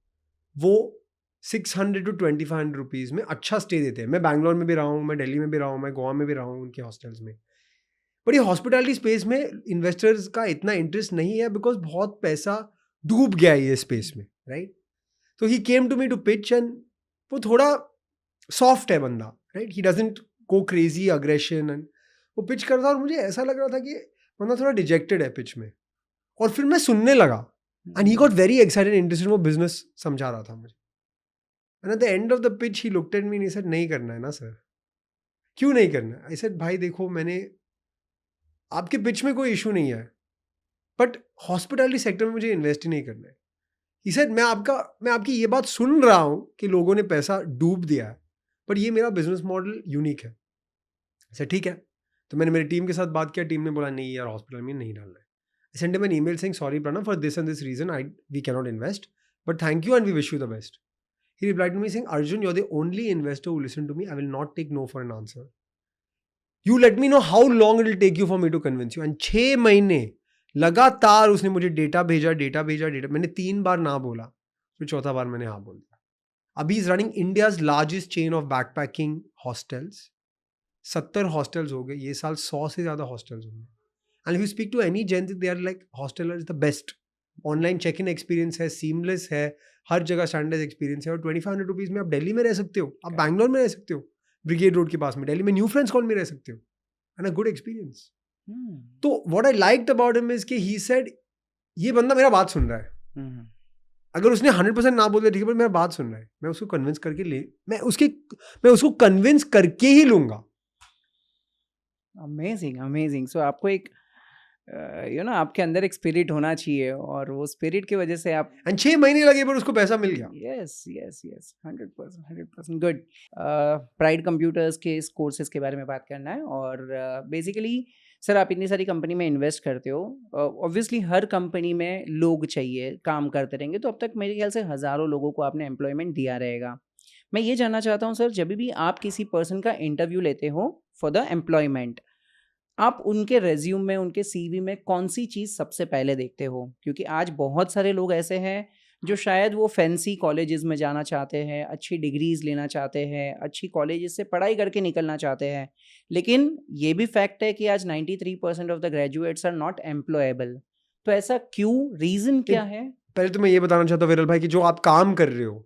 वो 600 to 2500 रुपीज़ में अच्छा स्टे देते हैं. मैं बैंगलोर में भी रहा हूँ, मैं दिल्ली में भी रहा हूँ, मैं गोवा में भी रहा हूँ उनके हॉस्टल्स में. बट ये हॉस्पिटैलिटी स्पेस में इन्वेस्टर्स का इतना इंटरेस्ट नहीं है बिकॉज बहुत पैसा डूब गया है ये स्पेस में, राइट. तो he came to me to pitch and वो थोड़ा सॉफ्ट है बंदा, right. He doesn't go crazy aggression and वो पिच करता और मुझे ऐसा लग रहा था कि बंदा थोड़ा डिजेक्टेड है पिच में. और फिर मैं सुनने लगा and he got very excited interested. वो बिजनेस समझा रहा था मुझे. And at the end of the pitch he looked at me and he said नहीं करना है ना सर. क्यों नहीं करना है? आई सेड भाई देखो, मैंने आपके पिच में कोई इशू नहीं है बट हॉस्पिटैलिटी सेक्टर में मुझे इन्वेस्ट ही नहीं करना है. ही सेड मैं आपकी ये बात सुन रहा हूँ कि लोगों ने पैसा डूब दिया है बट ये मेरा बिजनेस मॉडल यूनिक है. सर ठीक है. तो मैंने मेरी टीम के साथ बात किया. टीम ने बोला नहीं यार, हॉस्पिटल में नहीं डालना है. I sent him an email saying sorry Pranav, for this and this reason we cannot invest, but thank you and we wish you the best. He replied to me saying, Arjun, you're the only investor who listened to me. I will not take no for an answer. You let me know how long it will take you for me to convince you. And 6 महीने लगातार उसने मुझे data भेजा. मैंने 3 बार ना बोला, फिर चौथा बार मैंने हाँ बोल दिया. अभी is running India's largest chain of backpacking hostels. 70 hostels हो गए. ये साल 100 से ज़्यादा हॉस्टल्स होंगे. And if you speak to any Gen Z, they are like, Hosteler is the best. Online check-in experience है, seamless है, हर जगह standardized experience है. और 2500 रुपीज़ में आप दिल्ली में रह सकते हो, आप बैंगलोर में रह सकते हो, ब्रिगेड रोड के पास में, दिल्ली में न्यू फ्रेंड्स कॉल में रह सकते हो. And a good experience. तो what I liked about him is कि ही सेड ये बंदा मेरा बात सुन रहा है. अगर उसने 100% ना बोल दिया ठीक है, पर मेरा बात सुन रहा है, मैं उसको कन्विंस करके मैं उसको कन्विंस करके ही लूंगा. अमेजिंग. सो आपको एक आपके अंदर एक स्पिरिट होना चाहिए और वो स्पिरिट की वजह से आप. एंड 6 महीने लगे पर उसको पैसा मिल गया. यस 100%. गुड. प्राइड कंप्यूटर्स के इस कोर्सेज के बारे में बात करना है. और बेसिकली सर आप इतनी सारी कंपनी में इन्वेस्ट करते हो. ऑब्वियसली हर कंपनी में लोग चाहिए, काम करते रहेंगे, तो अब तक मेरे ख्याल से हज़ारों लोगों को आपने एम्प्लॉयमेंट दिया रहेगा. मैं ये जानना चाहता हूँ सर, जब भी आप किसी पर्सन का इंटरव्यू लेते हो फॉर द एम्प्लॉयमेंट, आप उनके रेज्यूम में, उनके CV में कौन सी चीज़ सबसे पहले देखते हो? क्योंकि आज बहुत सारे लोग ऐसे हैं जो शायद वो फैंसी कॉलेजेस में जाना चाहते हैं, अच्छी डिग्रीज लेना चाहते हैं, अच्छी कॉलेजेस से पढ़ाई करके निकलना चाहते हैं, लेकिन ये भी फैक्ट है कि आज 93% of the graduates are not employable. तो ऐसा क्यों? रीज़न क्या है? पहले तो मैं ये बताना चाहता हूँ विरल भाई कि जो आप काम कर रहे हो,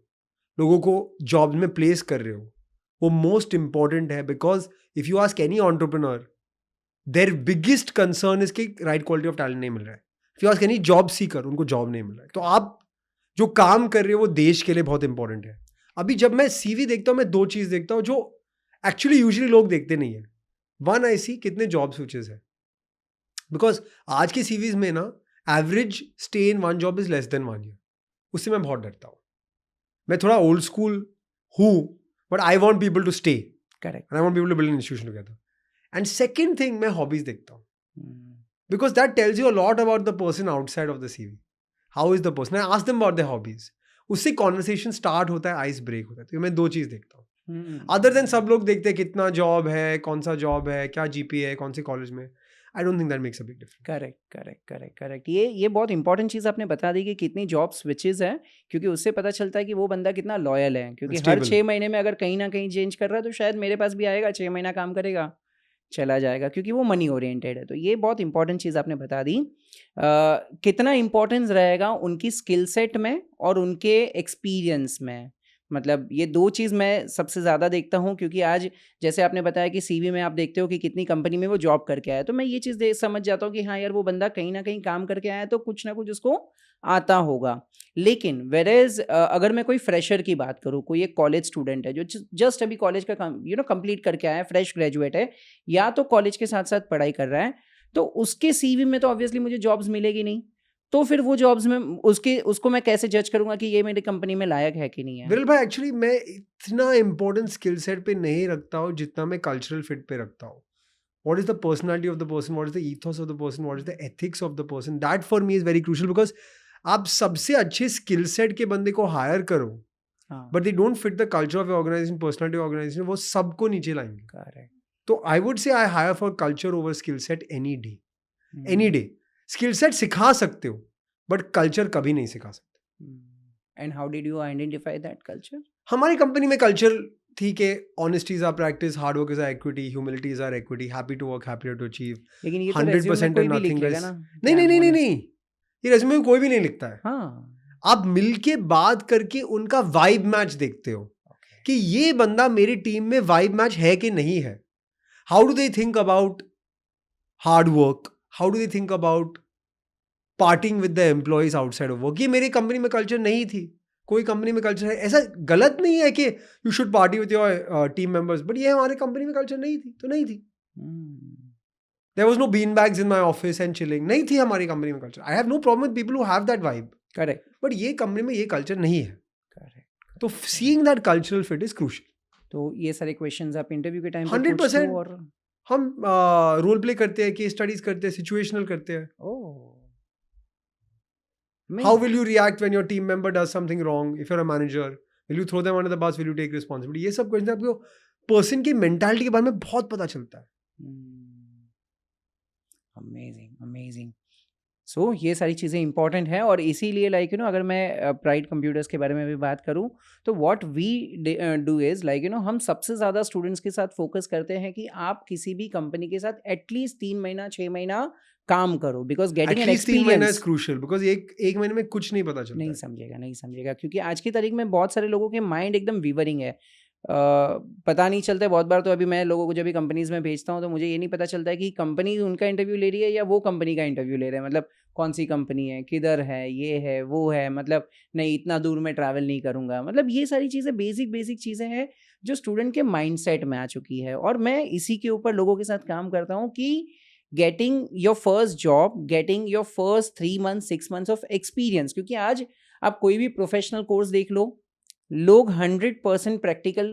लोगों को जॉब में प्लेस कर रहे हो, वो मोस्ट इंपॉर्टेंट है. Because if you ask any entrepreneur, their biggest concern is कि राइट क्वालिटी ऑफ टैलेंट नहीं मिल रहा है. If you ask any job seeker, उनको जॉब नहीं मिल रहा है. तो आप जो काम कर रहे हो वो देश के लिए बहुत इंपॉर्टेंट है. अभी जब मैं CV देखता हूँ, मैं 2 चीज़ देखता हूँ. जो एक्चुअली यूजुअली लोग देखते नहीं है. वन आई सी कितने जॉब स्विचेस है, बिकॉज आज के सीवीज में ना average stay in one job is less than 1 year. उससे मैं बहुत डरता हूँ. मैं थोड़ा ओल्ड स्कूल हूँ, but I want people to stay correct. And I want people to build an institution together. And second thing, मैं हॉबीज देखता हूँ, because that tells you a lot about the person outside of the CV. How is the person? I ask them about their hobbies. उससे conversation start होता है, ice break होता है. तो मैं 2 चीज़ देखता हूँ. Other than सब लोग देखते हैं कितना जॉब है, कौन सा जॉब है, क्या GPA है, कौन से कॉलेज में. I don't think that makes a big difference. Correct. ये बहुत इंपॉर्टेंट चीज़ आपने बता दी कि कितनी जॉब स्विचेस है, क्योंकि उससे पता चलता है कि वो बंदा कितना लॉयल है. क्योंकि हर Stable. 6 महीने में अगर कहीं ना कहीं चेंज कर रहा है तो शायद मेरे पास भी आएगा, 6 महीना काम करेगा, चला जाएगा, क्योंकि वो मनी ओरिएंटेड है. तो ये बहुत इंपॉर्टेंट चीज़ आपने बता दी. कितना इम्पोर्टेंस रहेगा उनकी स्किल सेट में और उनके एक्सपीरियंस में. मतलब ये 2 चीज़ मैं सबसे ज़्यादा देखता हूँ, क्योंकि आज जैसे आपने बताया कि सीवी में आप देखते हो कि कितनी कंपनी में वो जॉब करके आया, तो मैं ये चीज़ समझ जाता हूँ कि हाँ यार, वो बंदा कहीं ना कहीं काम करके आया तो कुछ ना कुछ उसको आता होगा. लेकिन वेरेज अगर मैं कोई फ्रेशर की बात करूँ, कोई एक कॉलेज स्टूडेंट है जो जस्ट अभी कॉलेज का कंप्लीट करके आया है, फ्रेश ग्रेजुएट है, या तो कॉलेज के साथ साथ पढ़ाई कर रहा है, तो उसके सीवी में तो ऑब्वियसली मुझे जॉब्स मिलेगी नहीं. तो फिर वो जॉब्स में उसको मैं कैसे जज करूंगा कि ये मेरी कंपनी में लायक है कि नहीं है? विरल भाई, एक्चुअली मैं इतना इम्पोर्टेंट स्किल सेट पे नहीं रखता हूँ जितना मैं कल्चरल फिट पे रखता हूँ. What is the personality of the person? What is the ethos of the person? What is the ethics of the person? That for me is very crucial, because आप सबसे अच्छे स्किल सेट के बंदे को hire करो, but they don't fit the culture of organisation, personality organisation, वो सबको नीचे लाएंगे. करेक्ट. तो I would say I hire for culture over skill set any day. Any day. Skill set सिखा सकते हो, बट कल्चर कभी नहीं सिखा सकते. And how did you identify that culture? हमारी कंपनी में कल्चर थी कि honesty is our practice, hard work is our equity, humility is our equity, happy to work, happy to achieve. लेकिन ये तो 100% रेज्यूमे में कोई भी nothing लिखेगा less. ना. नहीं, ये रेज्यूमे में कोई भी नहीं लिखता है. हाँ. आप मिलके बात करके उनका वाइब मैच देखते हो कि ये बंदा मेरी टीम में वाइब मैच है कि नहीं है. How do they think about hard work, how do they think about parting with the employees outside of work. ये मेरी कंपनी में कल्चर नहीं थी. कोई कंपनी में कल्चर है, ऐसा गलत नहीं है कि you should party with your team members, but ये हमारे कंपनी में कल्चर नहीं थी, तो नहीं थी. There was no bean bags in my office and chilling. नहीं थी हमारी कंपनी में culture. I have no problem with people who have that vibe. Correct. But ये कंपनी में ये कल्चर नहीं है. करेक्ट. तो seeing that cultural fit is crucial. तो ये सारे क्वेश्चंस आप इंटरव्यू के टाइम पे 100% पूछते हो? और हम रोल प्ले करते हैं, केस स्टडीज करते हैं, सिचुएशनल करते हैं. How will you react when your team member does something wrong? If you're a manager, will you throw them under the bus? Will you take responsibility? ये सब question आपको person की mentality के बारे में बहुत पता चलता है. अमेजिंग. सो ये सारी चीज़ें इंपॉर्टेंट हैं, और इसीलिए अगर मैं प्राइड कंप्यूटर्स के बारे में भी बात करूं, तो व्हाट वी डू इज़ हम सबसे ज़्यादा स्टूडेंट्स के साथ फोकस करते हैं कि आप किसी भी कंपनी के साथ एटलीस्ट 3 महीना 6 महीना काम करो, because getting an experience crucial, because एक महीने में कुछ नहीं पता चलता. नहीं समझेगा, क्योंकि आज की तारीख में बहुत सारे लोगों के माइंड एकदम वीवरिंग है. पता नहीं चलता है बहुत बार. तो अभी मैं लोगों को जब भी कंपनीज में भेजता हूँ तो मुझे ये नहीं पता चलता है कि कंपनी उनका इंटरव्यू ले रही है या वो कंपनी का इंटरव्यू ले रहे हैं. मतलब कौन सी कंपनी है, किधर है, ये है, वो है, मतलब नहीं इतना दूर में ट्रैवल नहीं करूँगा. मतलब ये सारी चीज़ें बेसिक चीज़ें हैं जो स्टूडेंट के माइंड सेट में आ चुकी है, और मैं इसी के ऊपर लोगों के साथ काम करता हूँ कि getting your first job, getting your first 3 months 6 months of experience. क्योंकि आज आप कोई भी प्रोफेशनल कोर्स देख लो, लोग 100% प्रैक्टिकल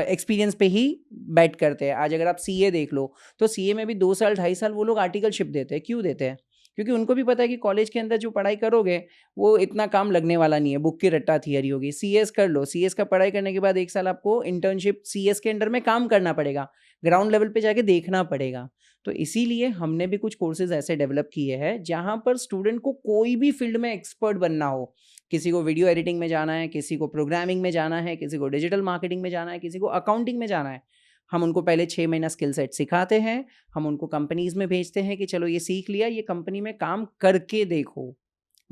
एक्सपीरियंस पे ही बैट करते हैं. आज अगर आप सीए देख लो, तो सीए में भी 2 साल 2.5 साल वो लोग आर्टिकलशिप देते हैं. क्यों देते हैं? क्योंकि उनको भी पता है कि कॉलेज के अंदर जो पढ़ाई करोगे वो इतना काम लगने वाला नहीं है, बुक की रट्टा थियरी होगी. सीएस कर लो, सीएस का पढ़ाई करने के बाद 1 साल आपको इंटर्नशिप सीएस के अंडर में काम करना पड़ेगा, ग्राउंड लेवल पे जाके देखना पड़ेगा. तो इसीलिए हमने भी कुछ कोर्सेज ऐसे डेवलप किए हैं जहाँ पर स्टूडेंट को कोई भी फील्ड में एक्सपर्ट बनना हो, किसी को वीडियो एडिटिंग में जाना है, किसी को प्रोग्रामिंग में जाना है, किसी को डिजिटल मार्केटिंग में जाना है, किसी को अकाउंटिंग में जाना है, हम उनको पहले 6 महीना स्किल सेट सिखाते हैं. हम उनको कंपनीज में भेजते हैं कि चलो ये सीख लिया, ये कंपनी में काम करके देखो.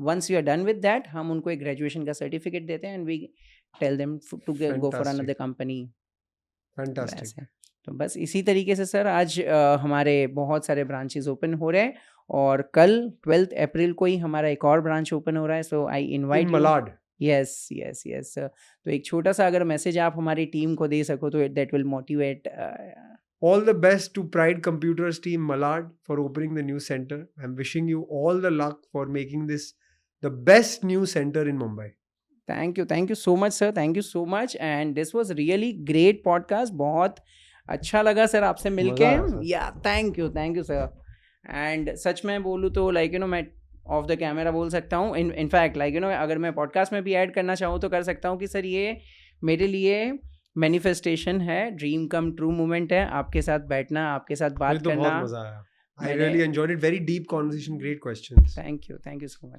Once you are done with that, हम उनको एक ग्रेजुएशन का सर्टिफिकेट देते हैं and we tell them to go for another company. Fantastic. तो बस इसी तरीके से सर आज हमारे बहुत सारे ब्रांचेस ओपन हो रहे हैं, और कल 12 अप्रैल को ही हमारा एक और ब्रांच ओपन हो रहा है. So I invite Malad. Yes yes yes sir. तो एक छोटा सा अगर मैसेज आप हमारी टीम को दे सको तो that will motivate. All the best to Pride Computers team Malad for opening the new center. I'm wishing you all the luck for making this the best new center in Mumbai. Thank you so much sir, thank you so much and this was really great podcast. बहुत अच्छा लगा sir आपसे मिलके। मजा आया sir. या thank you sir. And such में बोलूँ तो लाइक यू नो मैं ऑफ द कैमरा बोल सकता हूँ, इनफैक्ट लाइक यू नो अगर मैं पॉडकास्ट में भी ऐड करना चाहूँ तो कर सकता हूँ कि सर ये मेरे लिए मैनिफेस्टेशन है, ड्रीम कम ट्रू मोमेंट है आपके साथ बैठना, आपके साथ मुझे बात तो बहुत करना। मजा आया. I मैंने- really enjoyed it. Very deep conversation, great questions. Thank you so much.